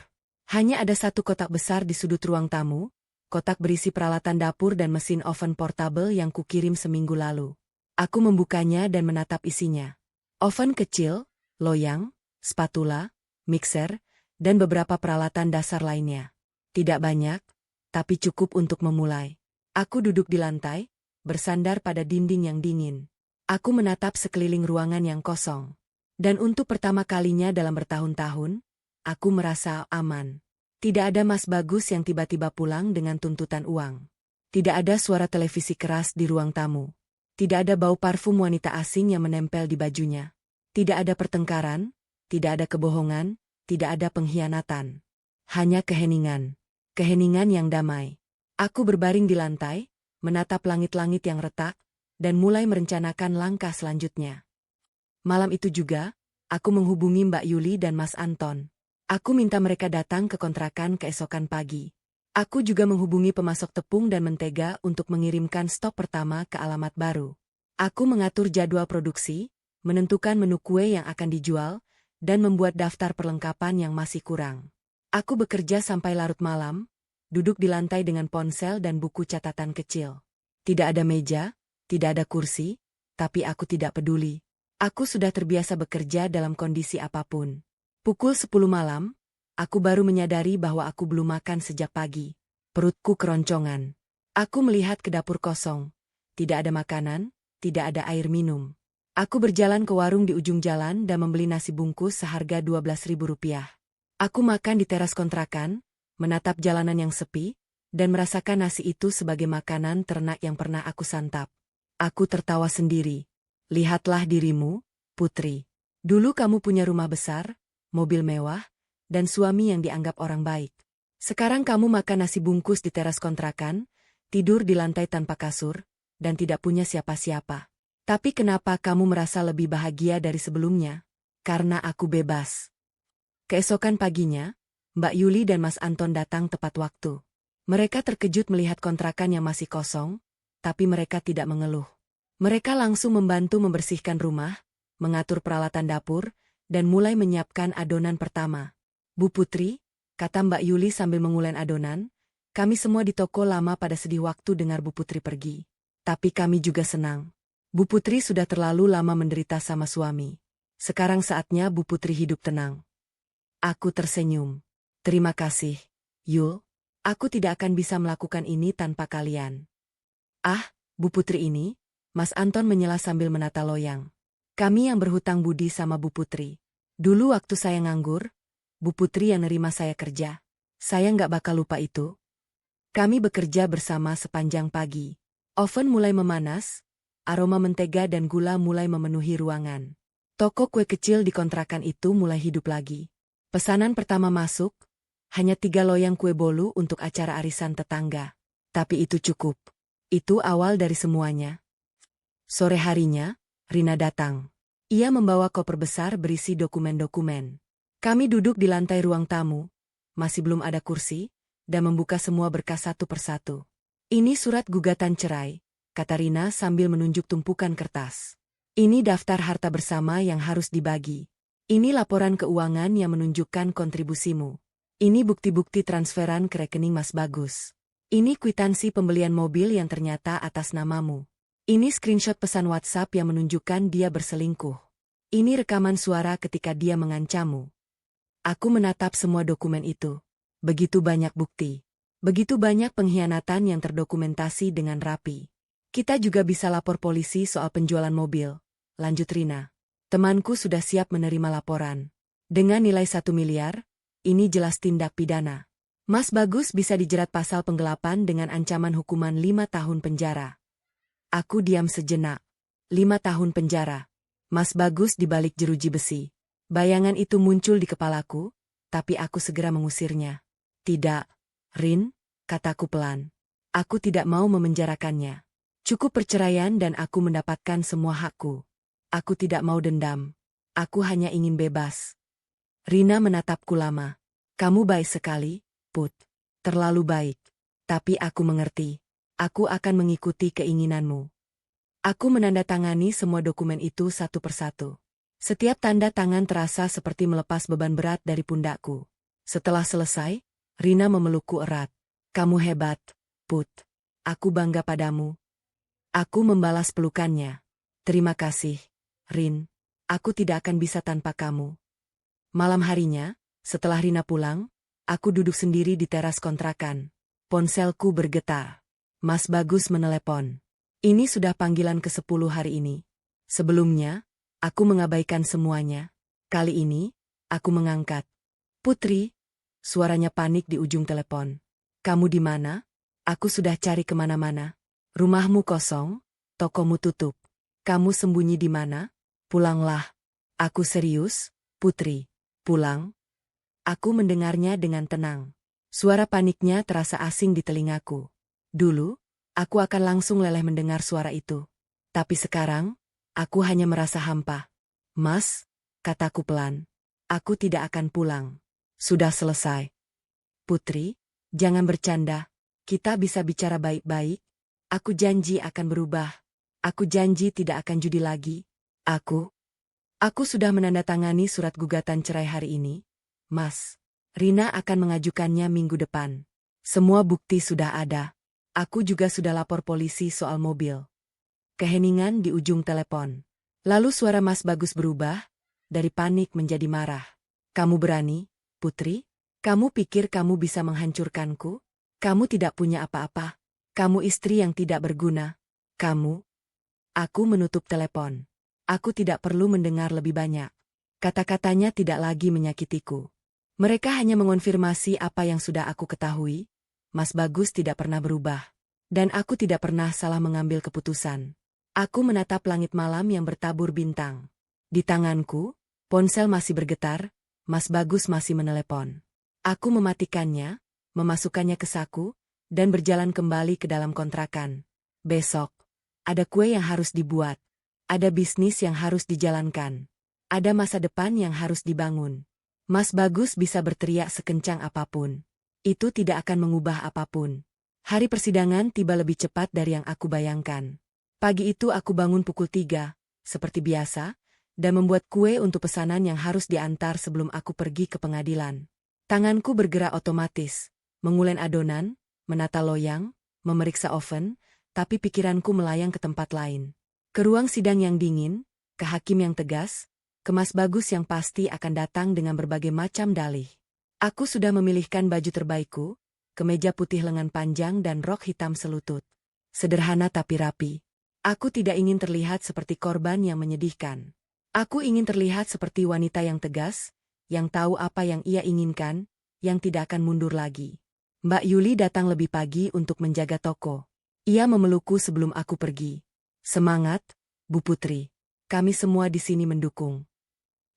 S1: Hanya ada 1 kotak besar di sudut ruang tamu, kotak berisi peralatan dapur dan mesin oven portable yang kukirim seminggu lalu. Aku membukanya dan menatap isinya. Oven kecil, loyang, spatula, mixer, dan beberapa peralatan dasar lainnya. Tidak banyak, tapi cukup untuk memulai. Aku duduk di lantai, bersandar pada dinding yang dingin. Aku menatap sekeliling ruangan yang kosong. Dan untuk pertama kalinya dalam bertahun-tahun, aku merasa aman. Tidak ada Mas Bagus yang tiba-tiba pulang dengan tuntutan uang. Tidak ada suara televisi keras di ruang tamu. Tidak ada bau parfum wanita asing yang menempel di bajunya. Tidak ada pertengkaran, tidak ada kebohongan, tidak ada pengkhianatan. Hanya keheningan. Keheningan yang damai. Aku berbaring di lantai, menatap langit-langit yang retak, dan mulai merencanakan langkah selanjutnya. Malam itu juga, aku menghubungi Mbak Yuli dan Mas Anton. Aku minta mereka datang ke kontrakan keesokan pagi. Aku juga menghubungi pemasok tepung dan mentega untuk mengirimkan stok pertama ke alamat baru. Aku mengatur jadwal produksi, menentukan menu kue yang akan dijual, dan membuat daftar perlengkapan yang masih kurang. Aku bekerja sampai larut malam, duduk di lantai dengan ponsel dan buku catatan kecil. Tidak ada meja, tidak ada kursi, tapi aku tidak peduli. Aku sudah terbiasa bekerja dalam kondisi apapun. Pukul 10 malam, aku baru menyadari bahwa aku belum makan sejak pagi. Perutku keroncongan. Aku melihat ke dapur kosong. Tidak ada makanan, tidak ada air minum. Aku berjalan ke warung di ujung jalan dan membeli nasi bungkus seharga Rp12.000. Aku makan di teras kontrakan, menatap jalanan yang sepi, dan merasakan nasi itu sebagai makanan ternak yang pernah aku santap. Aku tertawa sendiri. Lihatlah dirimu, Putri. Dulu kamu punya rumah besar, mobil mewah, dan suami yang dianggap orang baik. Sekarang kamu makan nasi bungkus di teras kontrakan, tidur di lantai tanpa kasur, dan tidak punya siapa-siapa. Tapi kenapa kamu merasa lebih bahagia dari sebelumnya? Karena aku bebas. Keesokan paginya, Mbak Yuli dan Mas Anton datang tepat waktu. Mereka terkejut melihat kontrakan yang masih kosong, tapi mereka tidak mengeluh. Mereka langsung membantu membersihkan rumah, mengatur peralatan dapur, dan mulai menyiapkan adonan pertama. Bu Putri, kata Mbak Yuli sambil mengulen adonan, kami semua di toko lama pada sedih waktu dengar Bu Putri pergi. Tapi kami juga senang. Bu Putri sudah terlalu lama menderita sama suami. Sekarang saatnya Bu Putri hidup tenang. Aku tersenyum. Terima kasih, Yul. Aku tidak akan bisa melakukan ini tanpa kalian. Ah, Bu Putri ini, Mas Anton menyela sambil menata loyang. Kami yang berhutang budi sama Bu Putri. Dulu waktu saya nganggur, Bu Putri yang nerima saya kerja. Saya nggak bakal lupa itu. Kami bekerja bersama sepanjang pagi. Oven mulai memanas, aroma mentega dan gula mulai memenuhi ruangan. Toko kue kecil di kontrakan itu mulai hidup lagi. Pesanan pertama masuk, hanya 3 loyang kue bolu untuk acara arisan tetangga. Tapi itu cukup. Itu awal dari semuanya. Sore harinya, Rina datang. Ia membawa koper besar berisi dokumen-dokumen. Kami duduk di lantai ruang tamu, masih belum ada kursi, dan membuka semua berkas satu persatu. Ini surat gugatan cerai, kata Rina sambil menunjuk tumpukan kertas. Ini daftar harta bersama yang harus dibagi. Ini laporan keuangan yang menunjukkan kontribusimu. Ini bukti-bukti transferan ke rekening Mas Bagus. Ini kwitansi pembelian mobil yang ternyata atas namamu. Ini screenshot pesan WhatsApp yang menunjukkan dia berselingkuh. Ini rekaman suara ketika dia mengancammu. Aku menatap semua dokumen itu. Begitu banyak bukti. Begitu banyak pengkhianatan yang terdokumentasi dengan rapi. Kita juga bisa lapor polisi soal penjualan mobil, lanjut Rina. Temanku sudah siap menerima laporan. Dengan nilai 1 miliar, ini jelas tindak pidana. Mas Bagus bisa dijerat pasal penggelapan dengan ancaman hukuman 5 tahun penjara. Aku diam sejenak. 5 tahun penjara. Mas Bagus dibalik jeruji besi. Bayangan itu muncul di kepalaku, tapi aku segera mengusirnya. Tidak, Rin, kataku pelan. Aku tidak mau memenjarakannya. Cukup perceraian dan aku mendapatkan semua hakku. Aku tidak mau dendam. Aku hanya ingin bebas. Rina menatapku lama. Kamu baik sekali, Put. Terlalu baik. Tapi aku mengerti. Aku akan mengikuti keinginanmu. Aku menandatangani semua dokumen itu satu persatu. Setiap tanda tangan terasa seperti melepas beban berat dari pundakku. Setelah selesai, Rina memelukku erat. Kamu hebat, Put. Aku bangga padamu. Aku membalas pelukannya. Terima kasih, Rin. Aku tidak akan bisa tanpa kamu. Malam harinya, setelah Rina pulang, aku duduk sendiri di teras kontrakan. Ponselku bergetar. Mas Bagus menelepon. Ini sudah panggilan ke-10 hari ini. Sebelumnya, aku mengabaikan semuanya. Kali ini, aku mengangkat. Putri, suaranya panik di ujung telepon. Kamu di mana? Aku sudah cari kemana-mana. Rumahmu kosong, tokomu tutup. Kamu sembunyi di mana? Pulanglah. Aku serius, Putri. Pulang? Aku mendengarnya dengan tenang. Suara paniknya terasa asing di telingaku. Dulu, aku akan langsung leleh mendengar suara itu. Tapi sekarang, aku hanya merasa hampa. Mas, kataku pelan. Aku tidak akan pulang. Sudah selesai. Putri, jangan bercanda. Kita bisa bicara baik-baik. Aku janji akan berubah. Aku janji tidak akan judi lagi. Aku sudah menandatangani surat gugatan cerai hari ini. Mas, Rina akan mengajukannya minggu depan. Semua bukti sudah ada. Aku juga sudah lapor polisi soal mobil. Keheningan di ujung telepon. Lalu suara Mas Bagus berubah, dari panik menjadi marah. Kamu berani, Putri? Kamu pikir kamu bisa menghancurkanku? Kamu tidak punya apa-apa. Kamu istri yang tidak berguna. Aku menutup telepon. Aku tidak perlu mendengar lebih banyak. Kata-katanya tidak lagi menyakitiku. Mereka hanya mengonfirmasi apa yang sudah aku ketahui. Mas Bagus tidak pernah berubah. Dan aku tidak pernah salah mengambil keputusan. Aku menatap langit malam yang bertabur bintang. Di tanganku, ponsel masih bergetar, Mas Bagus masih menelepon. Aku mematikannya, memasukkannya ke saku, dan berjalan kembali ke dalam kontrakan. Besok, ada kue yang harus dibuat. Ada bisnis yang harus dijalankan. Ada masa depan yang harus dibangun. Mas Bagus bisa berteriak sekencang apapun. Itu tidak akan mengubah apapun. Hari persidangan tiba lebih cepat dari yang aku bayangkan. Pagi itu aku bangun pukul 3, seperti biasa, dan membuat kue untuk pesanan yang harus diantar sebelum aku pergi ke pengadilan. Tanganku bergerak otomatis, mengulen adonan, menata loyang, memeriksa oven, tapi pikiranku melayang ke tempat lain. Ke ruang sidang yang dingin, ke hakim yang tegas, ke Mas Bagus yang pasti akan datang dengan berbagai macam dalih. Aku sudah memilihkan baju terbaikku, kemeja putih lengan panjang dan rok hitam selutut. Sederhana tapi rapi. Aku tidak ingin terlihat seperti korban yang menyedihkan. Aku ingin terlihat seperti wanita yang tegas, yang tahu apa yang ia inginkan, yang tidak akan mundur lagi. Mbak Yuli datang lebih pagi untuk menjaga toko. Ia memelukku sebelum aku pergi. Semangat, Bu Putri. Kami semua di sini mendukung.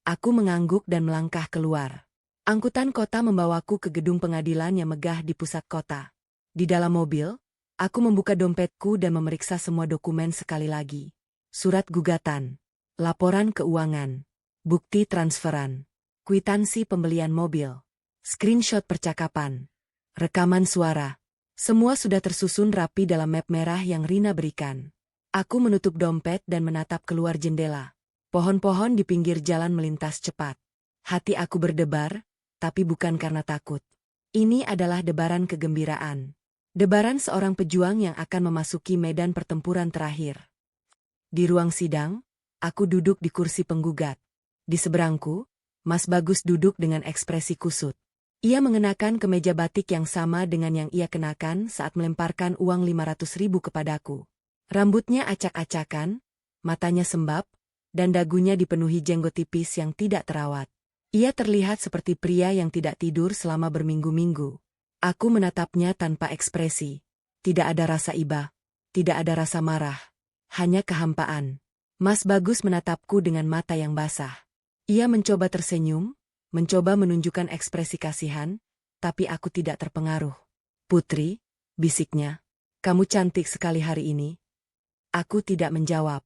S1: Aku mengangguk dan melangkah keluar. Angkutan kota membawaku ke gedung pengadilan yang megah di pusat kota. Di dalam mobil, aku membuka dompetku dan memeriksa semua dokumen sekali lagi. Surat gugatan, laporan keuangan, bukti transferan, kwitansi pembelian mobil, screenshot percakapan, rekaman suara. Semua sudah tersusun rapi dalam map merah yang Rina berikan. Aku menutup dompet dan menatap keluar jendela. Pohon-pohon di pinggir jalan melintas cepat. Hati aku berdebar, tapi bukan karena takut. Ini adalah debaran kegembiraan. Debaran seorang pejuang yang akan memasuki medan pertempuran terakhir. Di ruang sidang, aku duduk di kursi penggugat. Di seberangku, Mas Bagus duduk dengan ekspresi kusut. Ia mengenakan kemeja batik yang sama dengan yang ia kenakan saat melemparkan uang 500.000 kepadaku. Rambutnya acak-acakan, matanya sembab, dan dagunya dipenuhi jenggot tipis yang tidak terawat. Ia terlihat seperti pria yang tidak tidur selama berminggu-minggu. Aku menatapnya tanpa ekspresi. Tidak ada rasa iba, tidak ada rasa marah, hanya kehampaan. Mas Bagus menatapku dengan mata yang basah. Ia mencoba tersenyum, mencoba menunjukkan ekspresi kasihan, tapi aku tidak terpengaruh. "Putri," bisiknya, "kamu cantik sekali hari ini." Aku tidak menjawab.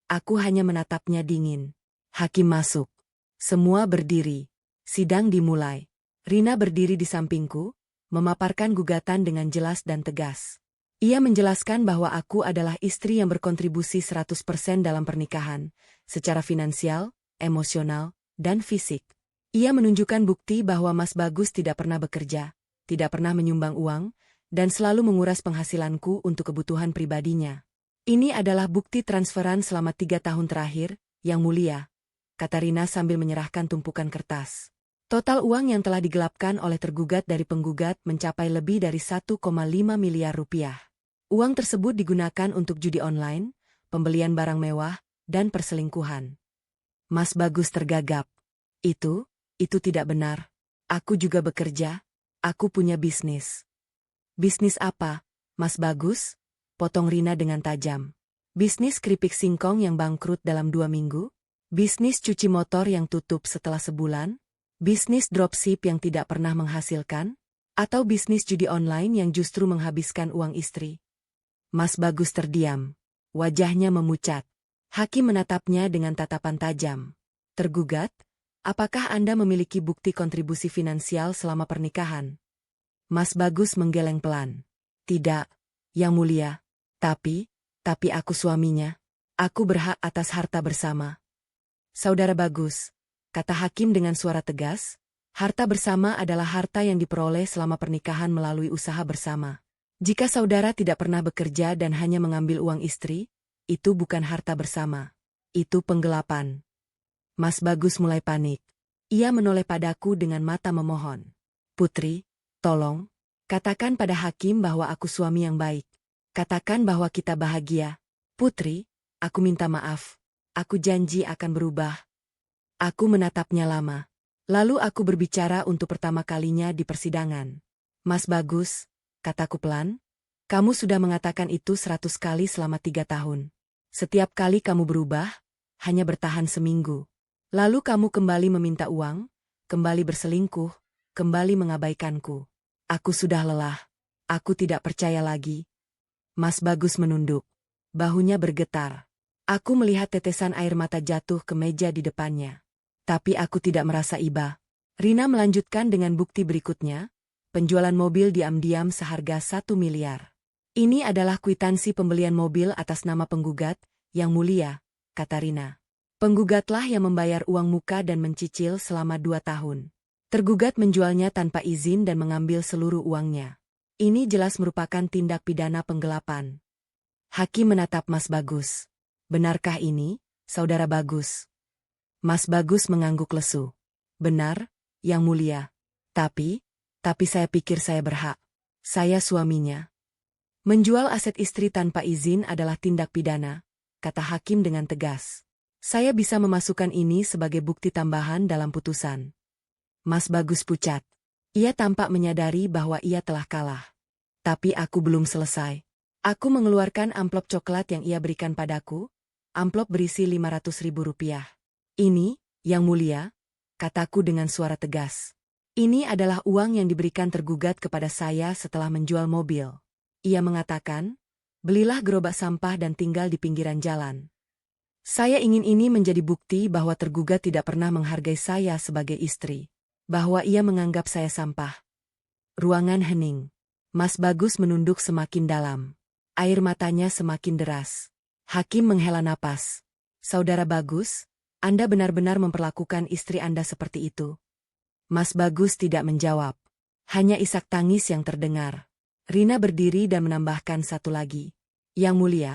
S1: Aku hanya menatapnya dingin. Hakim masuk. Semua berdiri. Sidang dimulai. Rina berdiri di sampingku, memaparkan gugatan dengan jelas dan tegas. Ia menjelaskan bahwa aku adalah istri yang berkontribusi 100% dalam pernikahan, secara finansial, emosional, dan fisik. Ia menunjukkan bukti bahwa Mas Bagus tidak pernah bekerja, tidak pernah menyumbang uang, dan selalu menguras penghasilanku untuk kebutuhan pribadinya. "Ini adalah bukti transferan selama 3 tahun terakhir, Yang Mulia," kata Rina sambil menyerahkan tumpukan kertas. Total uang yang telah digelapkan oleh tergugat dari penggugat mencapai lebih dari 1,5 miliar rupiah. Uang tersebut digunakan untuk judi online, pembelian barang mewah, dan perselingkuhan. Mas Bagus tergagap. Itu tidak benar. Aku juga bekerja. Aku punya bisnis." "Bisnis apa, Mas Bagus?" potong Rina dengan tajam. "Bisnis keripik singkong yang bangkrut dalam 2 minggu? Bisnis cuci motor yang tutup setelah sebulan? Bisnis dropship yang tidak pernah menghasilkan? Atau bisnis judi online yang justru menghabiskan uang istri?" Mas Bagus terdiam. Wajahnya memucat. Hakim menatapnya dengan tatapan tajam. "Tergugat, apakah Anda memiliki bukti kontribusi finansial selama pernikahan?" Mas Bagus menggeleng pelan. "Tidak, Yang Mulia. Tapi aku suaminya. Aku berhak atas harta bersama." "Saudara Bagus," kata hakim dengan suara tegas, "harta bersama adalah harta yang diperoleh selama pernikahan melalui usaha bersama. Jika saudara tidak pernah bekerja dan hanya mengambil uang istri, itu bukan harta bersama. Itu penggelapan." Mas Bagus mulai panik. Ia menoleh padaku dengan mata memohon. "Putri, tolong, katakan pada hakim bahwa aku suami yang baik. Katakan bahwa kita bahagia. Putri, aku minta maaf. Aku janji akan berubah." Aku menatapnya lama. Lalu aku berbicara untuk pertama kalinya di persidangan. "Mas Bagus," kataku pelan, "kamu sudah mengatakan itu 100 kali selama 3 tahun. Setiap kali kamu berubah, hanya bertahan seminggu. Lalu kamu kembali meminta uang, kembali berselingkuh, kembali mengabaikanku. Aku sudah lelah. Aku tidak percaya lagi." Mas Bagus menunduk. Bahunya bergetar. Aku melihat tetesan air mata jatuh ke meja di depannya. Tapi aku tidak merasa iba. Rina melanjutkan dengan bukti berikutnya, penjualan mobil diam-diam seharga 1 miliar. "Ini adalah kwitansi pembelian mobil atas nama penggugat, Yang Mulia," kata Rina. "Penggugatlah yang membayar uang muka dan mencicil selama 2 tahun. Tergugat menjualnya tanpa izin dan mengambil seluruh uangnya. Ini jelas merupakan tindak pidana penggelapan." Hakim menatap Mas Bagus. "Benarkah ini, Saudara Bagus?" Mas Bagus mengangguk lesu. "Benar, Yang Mulia. Tapi saya pikir saya berhak. Saya suaminya." "Menjual aset istri tanpa izin adalah tindak pidana," kata hakim dengan tegas. "Saya bisa memasukkan ini sebagai bukti tambahan dalam putusan." Mas Bagus pucat. Ia tampak menyadari bahwa ia telah kalah. Tapi aku belum selesai. Aku mengeluarkan amplop coklat yang ia berikan padaku, amplop berisi 500.000 rupiah. "Ini, Yang Mulia," kataku dengan suara tegas. "Ini adalah uang yang diberikan tergugat kepada saya setelah menjual mobil. Ia mengatakan, 'Belilah gerobak sampah dan tinggal di pinggiran jalan.' Saya ingin ini menjadi bukti bahwa tergugat tidak pernah menghargai saya sebagai istri. Bahwa ia menganggap saya sampah." Ruangan hening. Mas Bagus menunduk semakin dalam. Air matanya semakin deras. Hakim menghela napas. "Saudara Bagus, Anda benar-benar memperlakukan istri Anda seperti itu?" Mas Bagus tidak menjawab. Hanya isak tangis yang terdengar. Rina berdiri dan menambahkan satu lagi. "Yang Mulia,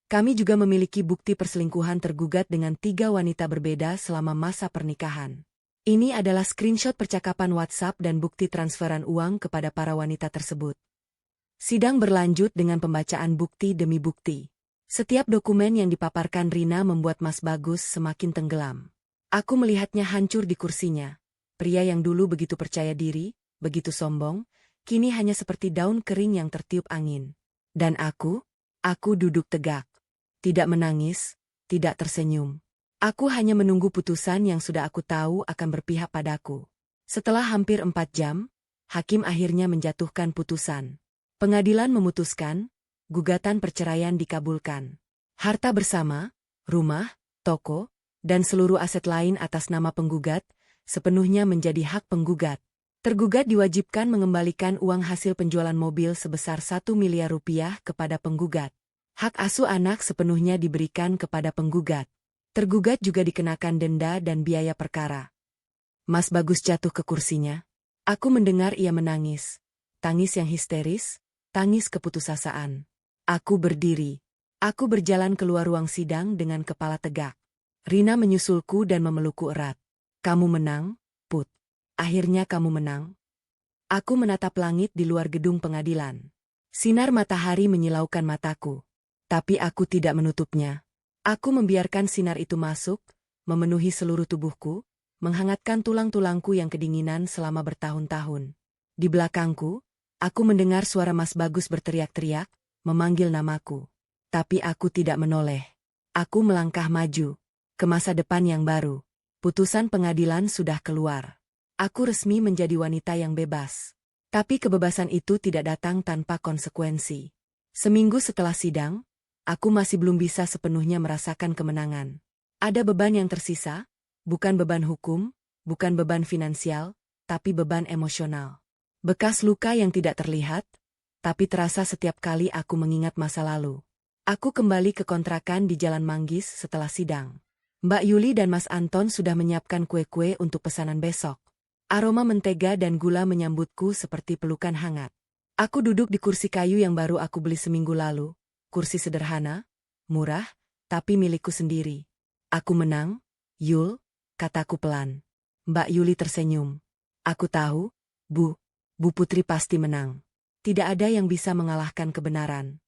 S1: kami juga memiliki bukti perselingkuhan tergugat dengan 3 wanita berbeda selama masa pernikahan. Ini adalah screenshot percakapan WhatsApp dan bukti transferan uang kepada para wanita tersebut. Sidang berlanjut dengan pembacaan bukti demi bukti. Setiap dokumen yang dipaparkan Rina membuat Mas Bagus semakin tenggelam. Aku melihatnya hancur di kursinya. Pria yang dulu begitu percaya diri, begitu sombong, kini hanya seperti daun kering yang tertiup angin. Dan aku duduk tegak. Tidak menangis, tidak tersenyum. Aku hanya menunggu putusan yang sudah aku tahu akan berpihak padaku. Setelah hampir 4 jam, hakim akhirnya menjatuhkan putusan. Pengadilan memutuskan, gugatan perceraian dikabulkan. Harta bersama, rumah, toko, dan seluruh aset lain atas nama penggugat, sepenuhnya menjadi hak penggugat. Tergugat diwajibkan mengembalikan uang hasil penjualan mobil sebesar 1 miliar rupiah kepada penggugat. Hak asuh anak sepenuhnya diberikan kepada penggugat. Tergugat juga dikenakan denda dan biaya perkara. Mas Bagus jatuh ke kursinya. Aku mendengar ia menangis. Tangis yang histeris, tangis keputusasaan. Aku berdiri. Aku berjalan keluar ruang sidang dengan kepala tegak. Rina menyusulku dan memelukku erat. Kamu menang, Put. Akhirnya kamu menang. Aku menatap langit di luar gedung pengadilan. Sinar matahari menyilaukan mataku. Tapi aku tidak menutupnya. Aku membiarkan sinar itu masuk, memenuhi seluruh tubuhku, menghangatkan tulang-tulangku yang kedinginan selama bertahun-tahun. Di belakangku, aku mendengar suara Mas Bagus berteriak-teriak, memanggil namaku. Tapi aku tidak menoleh. Aku melangkah maju, ke masa depan yang baru. Putusan pengadilan sudah keluar. Aku resmi menjadi wanita yang bebas. Tapi kebebasan itu tidak datang tanpa konsekuensi. Seminggu setelah sidang, aku masih belum bisa sepenuhnya merasakan kemenangan. Ada beban yang tersisa, bukan beban hukum, bukan beban finansial, tapi beban emosional. Bekas luka yang tidak terlihat, tapi terasa setiap kali aku mengingat masa lalu. Aku kembali ke kontrakan di Jalan Manggis setelah sidang. Mbak Yuli dan Mas Anton sudah menyiapkan kue-kue untuk pesanan besok. Aroma mentega dan gula menyambutku seperti pelukan hangat. Aku duduk di kursi kayu yang baru aku beli seminggu lalu. Kursi sederhana, murah, tapi milikku sendiri. Aku menang, Yul, kataku pelan. Mbak Yuli tersenyum. Aku tahu, Bu Putri pasti menang. Tidak ada yang bisa mengalahkan kebenaran.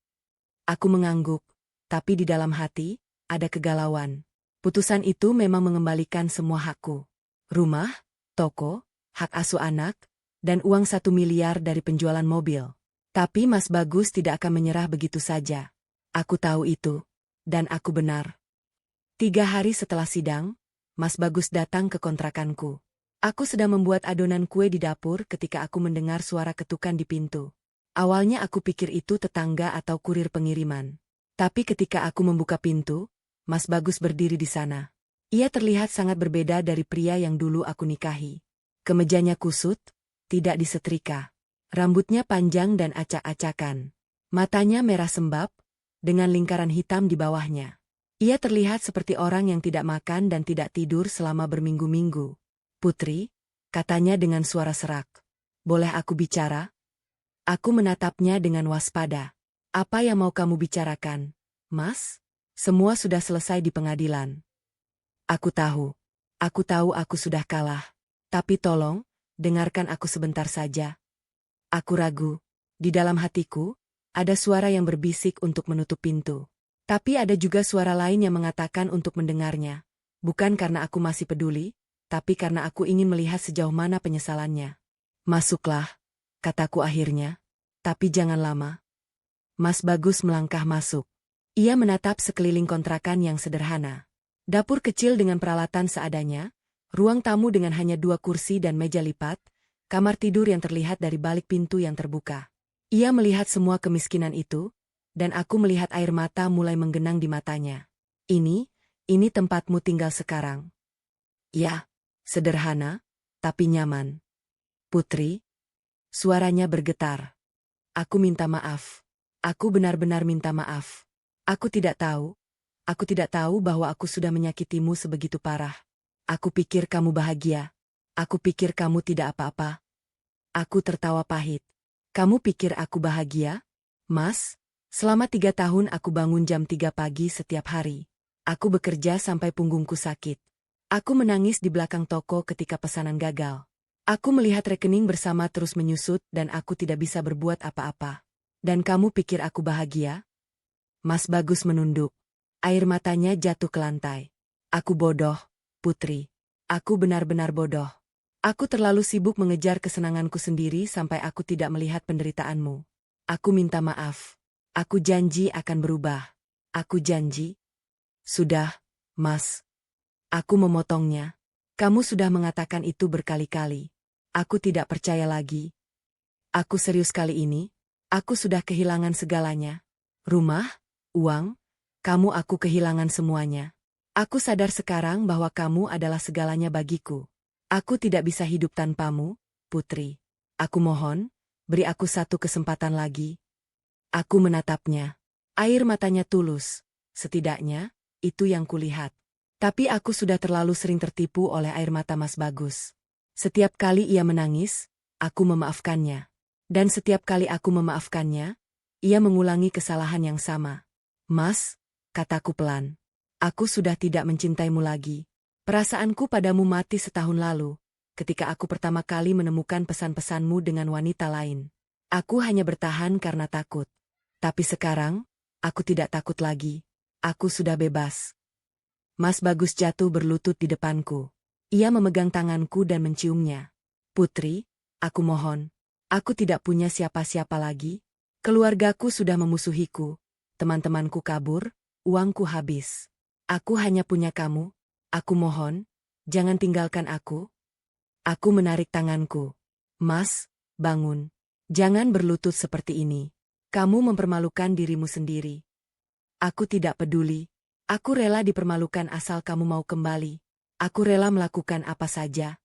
S1: Aku mengangguk, tapi di dalam hati, ada kegalauan. Putusan itu memang mengembalikan semua hakku. Rumah, toko, hak asuh anak, dan uang 1 miliar dari penjualan mobil. Tapi Mas Bagus tidak akan menyerah begitu saja. Aku tahu itu, dan aku benar. 3 hari setelah sidang, Mas Bagus datang ke kontrakanku. Aku sedang membuat adonan kue di dapur ketika aku mendengar suara ketukan di pintu. Awalnya aku pikir itu tetangga atau kurir pengiriman. Tapi ketika aku membuka pintu, Mas Bagus berdiri di sana. Ia terlihat sangat berbeda dari pria yang dulu aku nikahi. Kemejanya kusut, tidak disetrika. Rambutnya panjang dan acak-acakan. Matanya merah sembab, dengan lingkaran hitam di bawahnya. Ia terlihat seperti orang yang tidak makan dan tidak tidur selama berminggu-minggu. Putri, katanya dengan suara serak. Boleh aku bicara? Aku menatapnya dengan waspada. Apa yang mau kamu bicarakan, Mas? Semua sudah selesai di pengadilan. Aku tahu aku sudah kalah. Tapi tolong, dengarkan aku sebentar saja. Aku ragu. Di dalam hatiku, ada suara yang berbisik untuk menutup pintu. Tapi ada juga suara lain yang mengatakan untuk mendengarnya. Bukan karena aku masih peduli, tapi karena aku ingin melihat sejauh mana penyesalannya. Masuklah, kataku akhirnya. Tapi jangan lama. Mas Bagus melangkah masuk. Ia menatap sekeliling kontrakan yang sederhana. Dapur kecil dengan peralatan seadanya, ruang tamu dengan hanya 2 kursi dan meja lipat, kamar tidur yang terlihat dari balik pintu yang terbuka. Ia melihat semua kemiskinan itu, dan aku melihat air mata mulai menggenang di matanya. Ini tempatmu tinggal sekarang. Ya, sederhana, tapi nyaman. Putri, suaranya bergetar. Aku minta maaf. Aku benar-benar minta maaf. Aku tidak tahu bahwa aku sudah menyakitimu sebegitu parah. Aku pikir kamu bahagia. Aku pikir kamu tidak apa-apa. Aku tertawa pahit. Kamu pikir aku bahagia? Mas, selama 3 tahun aku bangun jam 3 pagi setiap hari. Aku bekerja sampai punggungku sakit. Aku menangis di belakang toko ketika pesanan gagal. Aku melihat rekening bersama terus menyusut dan aku tidak bisa berbuat apa-apa. Dan kamu pikir aku bahagia? Mas Bagus menunduk. Air matanya jatuh ke lantai. Aku bodoh, Putri. Aku benar-benar bodoh. Aku terlalu sibuk mengejar kesenanganku sendiri sampai aku tidak melihat penderitaanmu. Aku minta maaf. Aku janji akan berubah. Aku janji. Sudah, Mas. Aku memotongnya. Kamu sudah mengatakan itu berkali-kali. Aku tidak percaya lagi. Aku serius kali ini. Aku sudah kehilangan segalanya. Rumah, uang, kamu aku kehilangan semuanya. Aku sadar sekarang bahwa kamu adalah segalanya bagiku. Aku tidak bisa hidup tanpamu, Putri. Aku mohon, beri aku satu kesempatan lagi. Aku menatapnya. Air matanya tulus. Setidaknya, itu yang kulihat. Tapi aku sudah terlalu sering tertipu oleh air mata Mas Bagus. Setiap kali ia menangis, aku memaafkannya. Dan setiap kali aku memaafkannya, ia mengulangi kesalahan yang sama. Mas, kataku pelan. Aku sudah tidak mencintaimu lagi. Perasaanku padamu mati setahun lalu, ketika aku pertama kali menemukan pesan-pesanmu dengan wanita lain. Aku hanya bertahan karena takut. Tapi sekarang, aku tidak takut lagi. Aku sudah bebas. Mas Bagus jatuh berlutut di depanku. Ia memegang tanganku dan menciumnya. Putri, aku mohon. Aku tidak punya siapa-siapa lagi. Keluargaku sudah memusuhiku. Teman-temanku kabur, uangku habis. Aku hanya punya kamu. Aku mohon, jangan tinggalkan aku. Aku menarik tanganku. Mas, bangun. Jangan berlutut seperti ini. Kamu mempermalukan dirimu sendiri. Aku tidak peduli. Aku rela dipermalukan asal kamu mau kembali. Aku rela melakukan apa saja.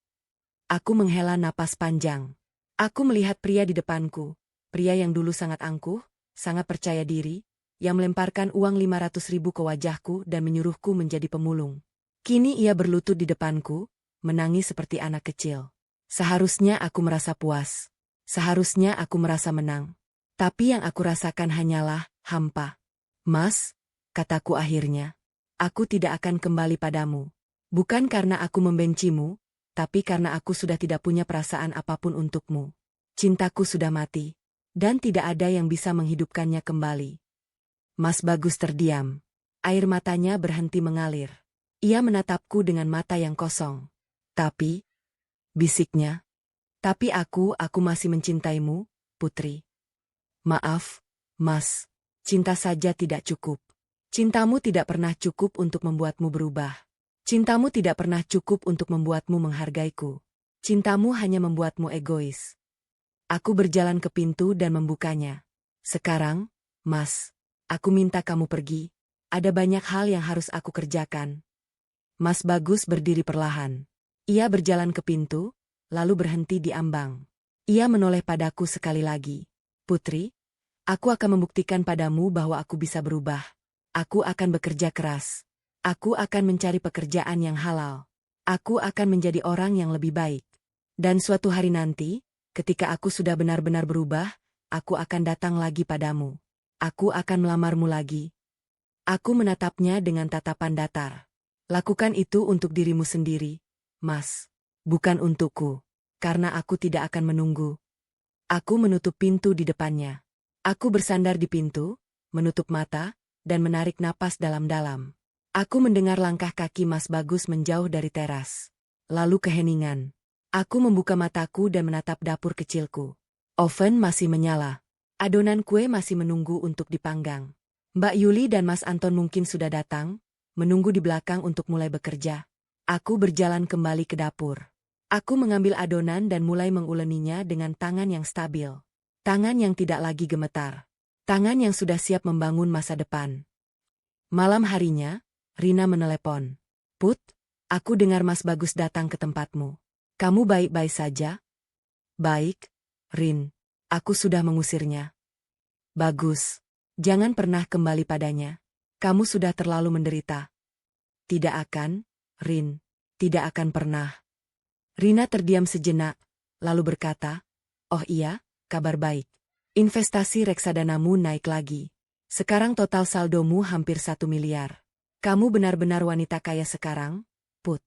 S1: Aku menghela napas panjang. Aku melihat pria di depanku. Pria yang dulu sangat angkuh, sangat percaya diri, yang melemparkan uang 500.000 ke wajahku dan menyuruhku menjadi pemulung. Kini ia berlutut di depanku, menangis seperti anak kecil. Seharusnya aku merasa puas. Seharusnya aku merasa menang. Tapi yang aku rasakan hanyalah hampa. Mas, kataku akhirnya, aku tidak akan kembali padamu. Bukan karena aku membencimu, tapi karena aku sudah tidak punya perasaan apapun untukmu. Cintaku sudah mati, dan tidak ada yang bisa menghidupkannya kembali. Mas Bagus terdiam. Air matanya berhenti mengalir. Ia menatapku dengan mata yang kosong. Tapi, bisiknya, tapi aku masih mencintaimu, Putri. Maaf, Mas, cinta saja tidak cukup. Cintamu tidak pernah cukup untuk membuatmu berubah. Cintamu tidak pernah cukup untuk membuatmu menghargaiku. Cintamu hanya membuatmu egois. Aku berjalan ke pintu dan membukanya. Sekarang, Mas, aku minta kamu pergi. Ada banyak hal yang harus aku kerjakan. Mas Bagus berdiri perlahan. Ia berjalan ke pintu, lalu berhenti di ambang. Ia menoleh padaku sekali lagi. Putri, aku akan membuktikan padamu bahwa aku bisa berubah. Aku akan bekerja keras. Aku akan mencari pekerjaan yang halal. Aku akan menjadi orang yang lebih baik. Dan suatu hari nanti, ketika aku sudah benar-benar berubah, aku akan datang lagi padamu. Aku akan melamarmu lagi. Aku menatapnya dengan tatapan datar. Lakukan itu untuk dirimu sendiri, Mas. Bukan untukku. Karena aku tidak akan menunggu. Aku menutup pintu di depannya. Aku bersandar di pintu, menutup mata, dan menarik napas dalam-dalam. Aku mendengar langkah kaki Mas Bagus menjauh dari teras. Lalu keheningan. Aku membuka mataku dan menatap dapur kecilku. Oven masih menyala. Adonan kue masih menunggu untuk dipanggang. Mbak Yuli dan Mas Anton mungkin sudah datang, menunggu di belakang untuk mulai bekerja. Aku berjalan kembali ke dapur. Aku mengambil adonan dan mulai menguleninya dengan tangan yang stabil. Tangan yang tidak lagi gemetar. Tangan yang sudah siap membangun masa depan. Malam harinya, Rina menelepon. Put, aku dengar Mas Bagus datang ke tempatmu. Kamu baik-baik saja? Baik, Rin. Aku sudah mengusirnya. Bagus. Jangan pernah kembali padanya. Kamu sudah terlalu menderita. Tidak akan, Rin. Tidak akan pernah. Rina terdiam sejenak, lalu berkata, oh iya, kabar baik. Investasi reksadanamu naik lagi. Sekarang total saldomu hampir 1 miliar. Kamu benar-benar wanita kaya sekarang, Put.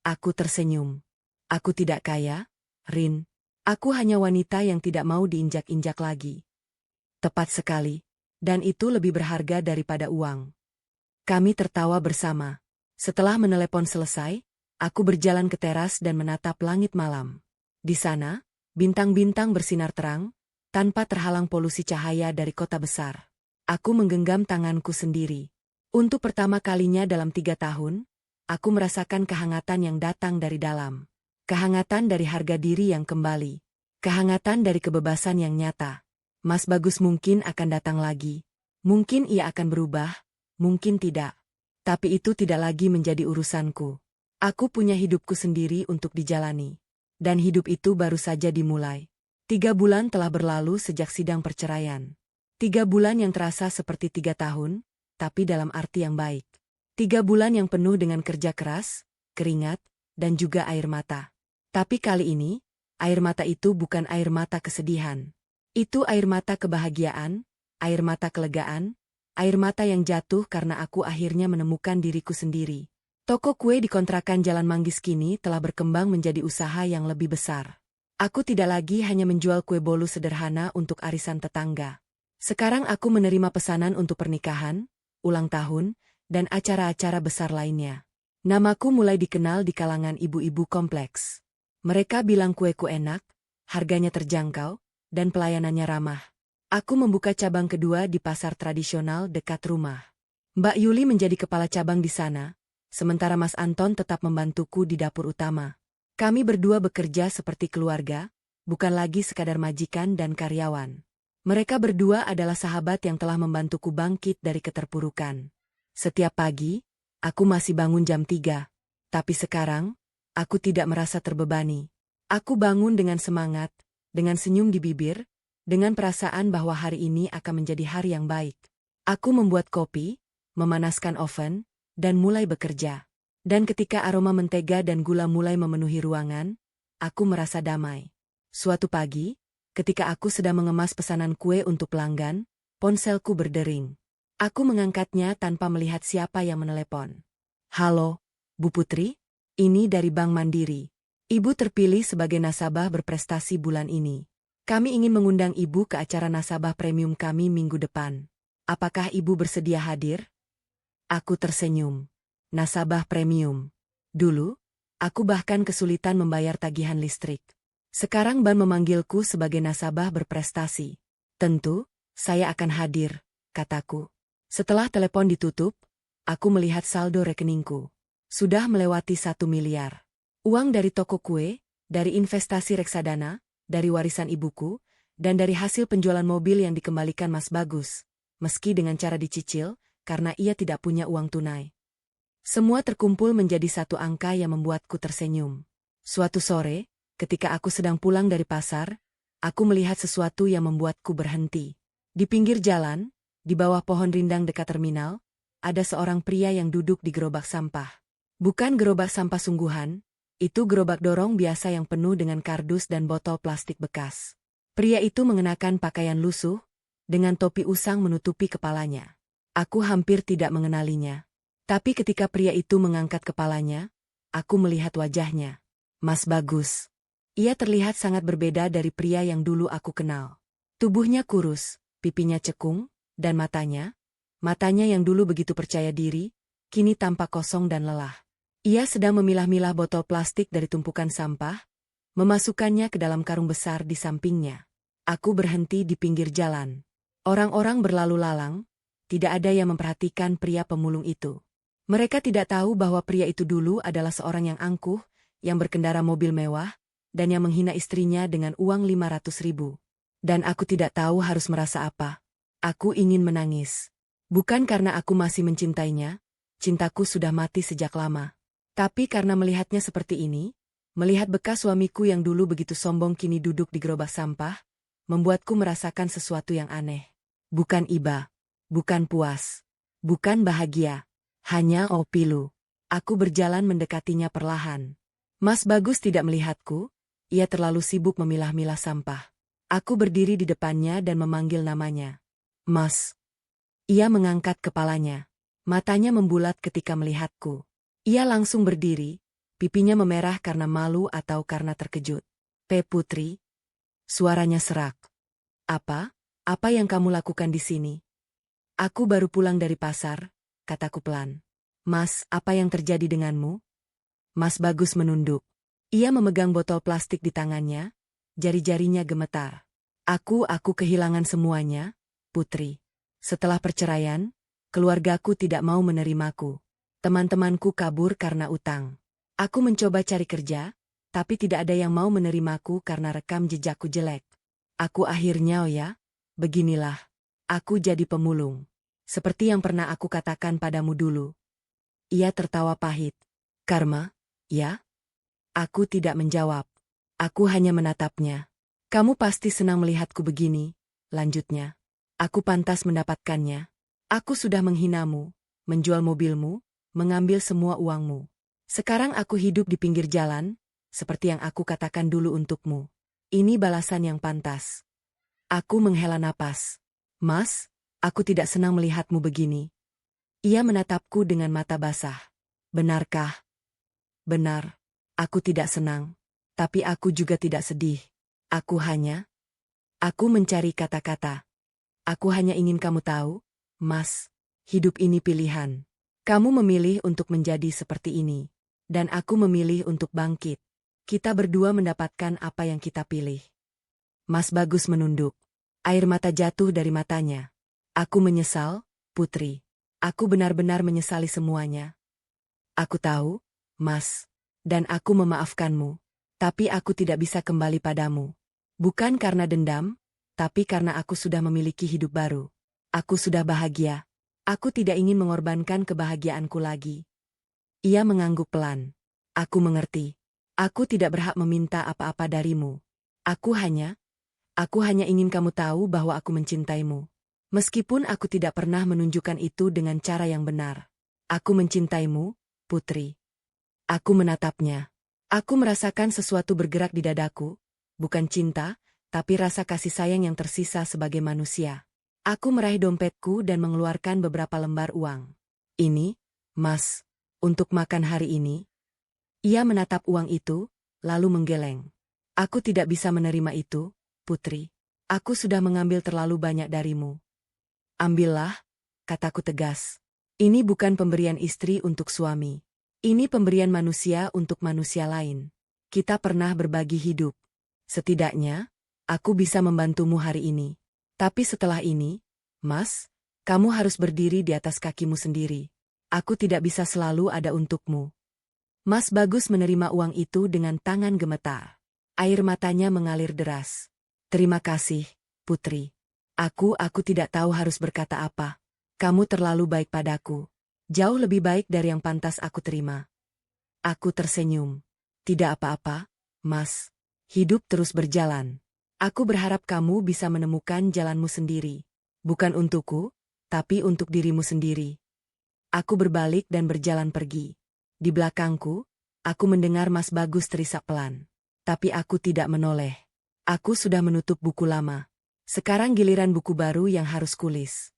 S1: Aku tersenyum. Aku tidak kaya, Rin. Aku hanya wanita yang tidak mau diinjak-injak lagi. Tepat sekali. Dan itu lebih berharga daripada uang. Kami tertawa bersama. Setelah menelepon selesai, aku berjalan ke teras dan menatap langit malam. Di sana, bintang-bintang bersinar terang, tanpa terhalang polusi cahaya dari kota besar. Aku menggenggam tanganku sendiri. Untuk pertama kalinya dalam 3 tahun, aku merasakan kehangatan yang datang dari dalam. Kehangatan dari harga diri yang kembali. Kehangatan dari kebebasan yang nyata. Mas Bagus mungkin akan datang lagi. Mungkin ia akan berubah, mungkin tidak. Tapi itu tidak lagi menjadi urusanku. Aku punya hidupku sendiri untuk dijalani. Dan hidup itu baru saja dimulai. 3 bulan telah berlalu sejak sidang perceraian. 3 bulan yang terasa seperti 3 tahun, tapi dalam arti yang baik. 3 bulan yang penuh dengan kerja keras, keringat, dan juga air mata. Tapi kali ini, air mata itu bukan air mata kesedihan. Itu air mata kebahagiaan, air mata kelegaan, air mata yang jatuh karena aku akhirnya menemukan diriku sendiri. Toko kue di kontrakan Jalan Manggis kini telah berkembang menjadi usaha yang lebih besar. Aku tidak lagi hanya menjual kue bolu sederhana untuk arisan tetangga. Sekarang aku menerima pesanan untuk pernikahan, ulang tahun, dan acara-acara besar lainnya. Namaku mulai dikenal di kalangan ibu-ibu kompleks. Mereka bilang kueku enak, harganya terjangkau, dan pelayanannya ramah. Aku membuka cabang kedua di pasar tradisional dekat rumah. Mbak Yuli menjadi kepala cabang di sana, sementara Mas Anton tetap membantuku di dapur utama. Kami berdua bekerja seperti keluarga, bukan lagi sekadar majikan dan karyawan. Mereka berdua adalah sahabat yang telah membantuku bangkit dari keterpurukan. Setiap pagi, aku masih bangun jam 3. Tapi sekarang, aku tidak merasa terbebani. Aku bangun dengan semangat, dengan senyum di bibir, dengan perasaan bahwa hari ini akan menjadi hari yang baik. Aku membuat kopi, memanaskan oven, dan mulai bekerja. Dan ketika aroma mentega dan gula mulai memenuhi ruangan, aku merasa damai. Suatu pagi, ketika aku sedang mengemas pesanan kue untuk pelanggan, ponselku berdering. Aku mengangkatnya tanpa melihat siapa yang menelepon. Halo, Bu Putri? Ini dari Bank Mandiri. Ibu terpilih sebagai nasabah berprestasi bulan ini. Kami ingin mengundang Ibu ke acara nasabah premium kami minggu depan. Apakah Ibu bersedia hadir? Aku tersenyum. Nasabah premium. Dulu, aku bahkan kesulitan membayar tagihan listrik. Sekarang bank memanggilku sebagai nasabah berprestasi. Tentu, saya akan hadir, kataku. Setelah telepon ditutup, aku melihat saldo rekeningku. Sudah melewati 1 miliar. Uang dari toko kue, dari investasi reksadana, dari warisan ibuku, dan dari hasil penjualan mobil yang dikembalikan Mas Bagus, meski dengan cara dicicil, karena ia tidak punya uang tunai. Semua terkumpul menjadi satu angka yang membuatku tersenyum. Suatu sore, ketika aku sedang pulang dari pasar, aku melihat sesuatu yang membuatku berhenti. Di pinggir jalan, di bawah pohon rindang dekat terminal, ada seorang pria yang duduk di gerobak sampah. Bukan gerobak sampah sungguhan, itu gerobak dorong biasa yang penuh dengan kardus dan botol plastik bekas. Pria itu mengenakan pakaian lusuh, dengan topi usang menutupi kepalanya. Aku hampir tidak mengenalinya. Tapi ketika pria itu mengangkat kepalanya, aku melihat wajahnya. Mas Bagus. Ia terlihat sangat berbeda dari pria yang dulu aku kenal. Tubuhnya kurus, pipinya cekung, dan matanya yang dulu begitu percaya diri, kini tampak kosong dan lelah. Ia sedang memilah-milah botol plastik dari tumpukan sampah, memasukkannya ke dalam karung besar di sampingnya. Aku berhenti di pinggir jalan. Orang-orang berlalu lalang, tidak ada yang memperhatikan pria pemulung itu. Mereka tidak tahu bahwa pria itu dulu adalah seorang yang angkuh, yang berkendara mobil mewah, dan yang menghina istrinya dengan uang 500.000. Dan aku tidak tahu harus merasa apa. Aku ingin menangis. Bukan karena aku masih mencintainya, cintaku sudah mati sejak lama. Tapi karena melihatnya seperti ini, melihat bekas suamiku yang dulu begitu sombong kini duduk di gerobak sampah, membuatku merasakan sesuatu yang aneh. Bukan iba, bukan puas, bukan bahagia, hanya pilu. Aku berjalan mendekatinya perlahan. Mas Bagus tidak melihatku, ia terlalu sibuk memilah-milah sampah. Aku berdiri di depannya dan memanggil namanya. Mas. Ia mengangkat kepalanya. Matanya membulat ketika melihatku. Ia langsung berdiri, Pipinya memerah karena malu atau karena terkejut. Putri. Suaranya serak. Apa? Apa yang kamu lakukan di sini? Aku baru pulang dari pasar, kataku pelan. Mas, apa yang terjadi denganmu? Mas Bagus menunduk. Ia memegang botol plastik di tangannya, jari-jarinya gemetar. Aku kehilangan semuanya, Putri. Setelah perceraian, keluargaku tidak mau menerimaku. Teman-temanku kabur karena utang. Aku mencoba cari kerja, tapi tidak ada yang mau menerimaku karena rekam jejakku jelek. Aku akhirnya beginilah. Aku jadi pemulung. Seperti yang pernah aku katakan padamu dulu. Ia tertawa pahit. Karma, ya? Aku tidak menjawab. Aku hanya menatapnya. Kamu pasti senang melihatku begini, lanjutnya. Aku pantas mendapatkannya. Aku sudah menghinamu, menjual mobilmu, mengambil semua uangmu. Sekarang aku hidup di pinggir jalan, seperti yang aku katakan dulu untukmu. Ini balasan yang pantas. Aku menghela napas. Mas, aku tidak senang melihatmu begini. Ia menatapku dengan mata basah. Benarkah? Benar. Aku tidak senang. Tapi aku juga tidak sedih. Aku mencari kata-kata. Aku hanya ingin kamu tahu, Mas, hidup ini pilihan. Kamu memilih untuk menjadi seperti ini. Dan aku memilih untuk bangkit. Kita berdua mendapatkan apa yang kita pilih. Mas Bagus menunduk. Air mata jatuh dari matanya. Aku menyesal, Putri. Aku benar-benar menyesali semuanya. Aku tahu, Mas. Dan aku memaafkanmu. Tapi aku tidak bisa kembali padamu. Bukan karena dendam, tapi karena aku sudah memiliki hidup baru. Aku sudah bahagia. Aku tidak ingin mengorbankan kebahagiaanku lagi. Ia mengangguk pelan. Aku mengerti. Aku tidak berhak meminta apa-apa darimu. Aku hanya ingin kamu tahu bahwa aku mencintaimu. Meskipun aku tidak pernah menunjukkan itu dengan cara yang benar. Aku mencintaimu, Putri. Aku menatapnya. Aku merasakan sesuatu bergerak di dadaku, bukan cinta, tapi rasa kasih sayang yang tersisa sebagai manusia. Aku meraih dompetku dan mengeluarkan beberapa lembar uang. Ini, Mas, untuk makan hari ini. Ia menatap uang itu, lalu menggeleng. Aku tidak bisa menerima itu, Putri. Aku sudah mengambil terlalu banyak darimu. Ambillah, kataku tegas. Ini bukan pemberian istri untuk suami. Ini pemberian manusia untuk manusia lain. Kita pernah berbagi hidup. Setidaknya, aku bisa membantumu hari ini. Tapi setelah ini, Mas, kamu harus berdiri di atas kakimu sendiri. Aku tidak bisa selalu ada untukmu. Mas Bagus menerima uang itu dengan tangan gemetar. Air matanya mengalir deras. Terima kasih, Putri. Aku tidak tahu harus berkata apa. Kamu terlalu baik padaku. Jauh lebih baik dari yang pantas aku terima. Aku tersenyum. Tidak apa-apa, Mas. Hidup terus berjalan. Aku berharap kamu bisa menemukan jalanmu sendiri. Bukan untukku, tapi untuk dirimu sendiri. Aku berbalik dan berjalan pergi. Di belakangku, aku mendengar Mas Bagus terisak pelan. Tapi aku tidak menoleh. Aku sudah menutup buku lama. Sekarang giliran buku baru yang harus kulis.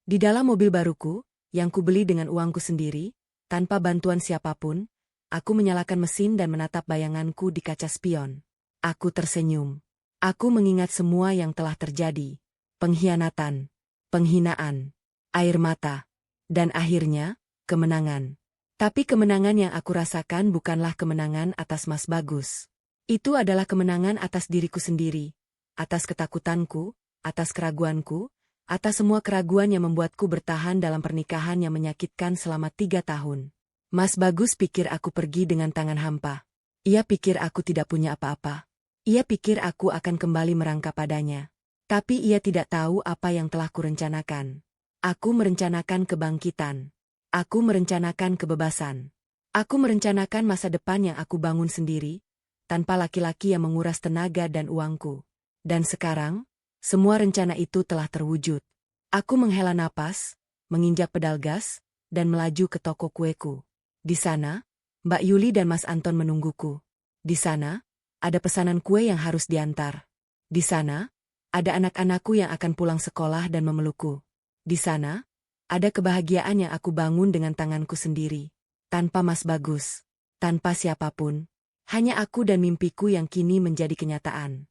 S1: Di dalam mobil baruku, yang kubeli dengan uangku sendiri, tanpa bantuan siapapun, aku menyalakan mesin dan menatap bayanganku di kaca spion. Aku tersenyum. Aku mengingat semua yang telah terjadi. Pengkhianatan, penghinaan, air mata, dan akhirnya, kemenangan. Tapi kemenangan yang aku rasakan bukanlah kemenangan atas Mas Bagus. Itu adalah kemenangan atas diriku sendiri, atas ketakutanku, atas keraguanku, atas semua keraguan yang membuatku bertahan dalam pernikahan yang menyakitkan selama 3 tahun. Mas Bagus pikir aku pergi dengan tangan hampa. Ia pikir aku tidak punya apa-apa. Ia pikir aku akan kembali merangkap padanya. Tapi ia tidak tahu apa yang telah kurencanakan. Aku merencanakan kebangkitan. Aku merencanakan kebebasan. Aku merencanakan masa depan yang aku bangun sendiri, tanpa laki-laki yang menguras tenaga dan uangku. Dan sekarang, semua rencana itu telah terwujud. Aku menghela napas, menginjak pedal gas, dan melaju ke toko kueku. Di sana, Mbak Yuli dan Mas Anton menungguku. Di sana, ada pesanan kue yang harus diantar. Di sana, ada anak-anakku yang akan pulang sekolah dan memelukku. Di sana, ada kebahagiaan yang aku bangun dengan tanganku sendiri. Tanpa Mas Bagus. Tanpa siapapun. Hanya aku dan mimpiku yang kini menjadi kenyataan.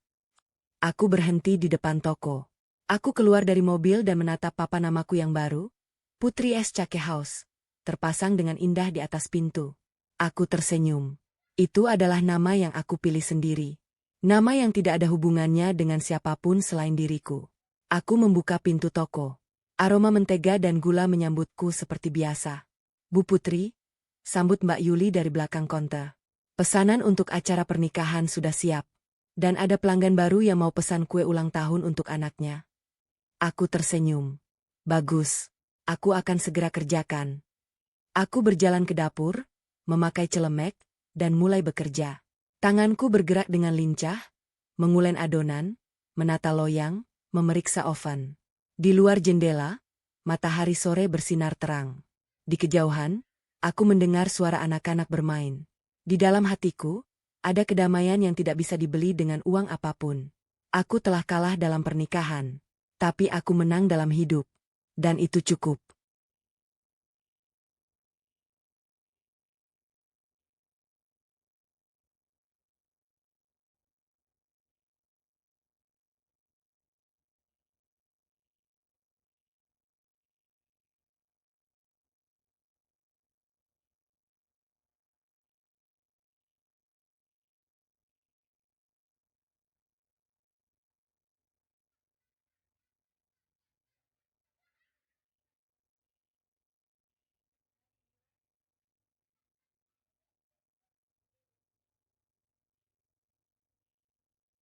S1: Aku berhenti di depan toko. Aku keluar dari mobil dan menatap papan namaku yang baru, Putri S. Cake House, terpasang dengan indah di atas pintu. Aku tersenyum. Itu adalah nama yang aku pilih sendiri. Nama yang tidak ada hubungannya dengan siapapun selain diriku. Aku membuka pintu toko. Aroma mentega dan gula menyambutku seperti biasa. Bu Putri, sambut Mbak Yuli dari belakang konter. Pesanan untuk acara pernikahan sudah siap. Dan ada pelanggan baru yang mau pesan kue ulang tahun untuk anaknya. Aku tersenyum. Bagus. Aku akan segera kerjakan. Aku berjalan ke dapur, memakai celemek, dan mulai bekerja. Tanganku bergerak dengan lincah, mengulen adonan, menata loyang, memeriksa oven. Di luar jendela, matahari sore bersinar terang. Di kejauhan, aku mendengar suara anak-anak bermain. Di dalam hatiku, ada kedamaian yang tidak bisa dibeli dengan uang apapun. Aku telah kalah dalam pernikahan, tapi aku menang dalam hidup. Dan itu cukup.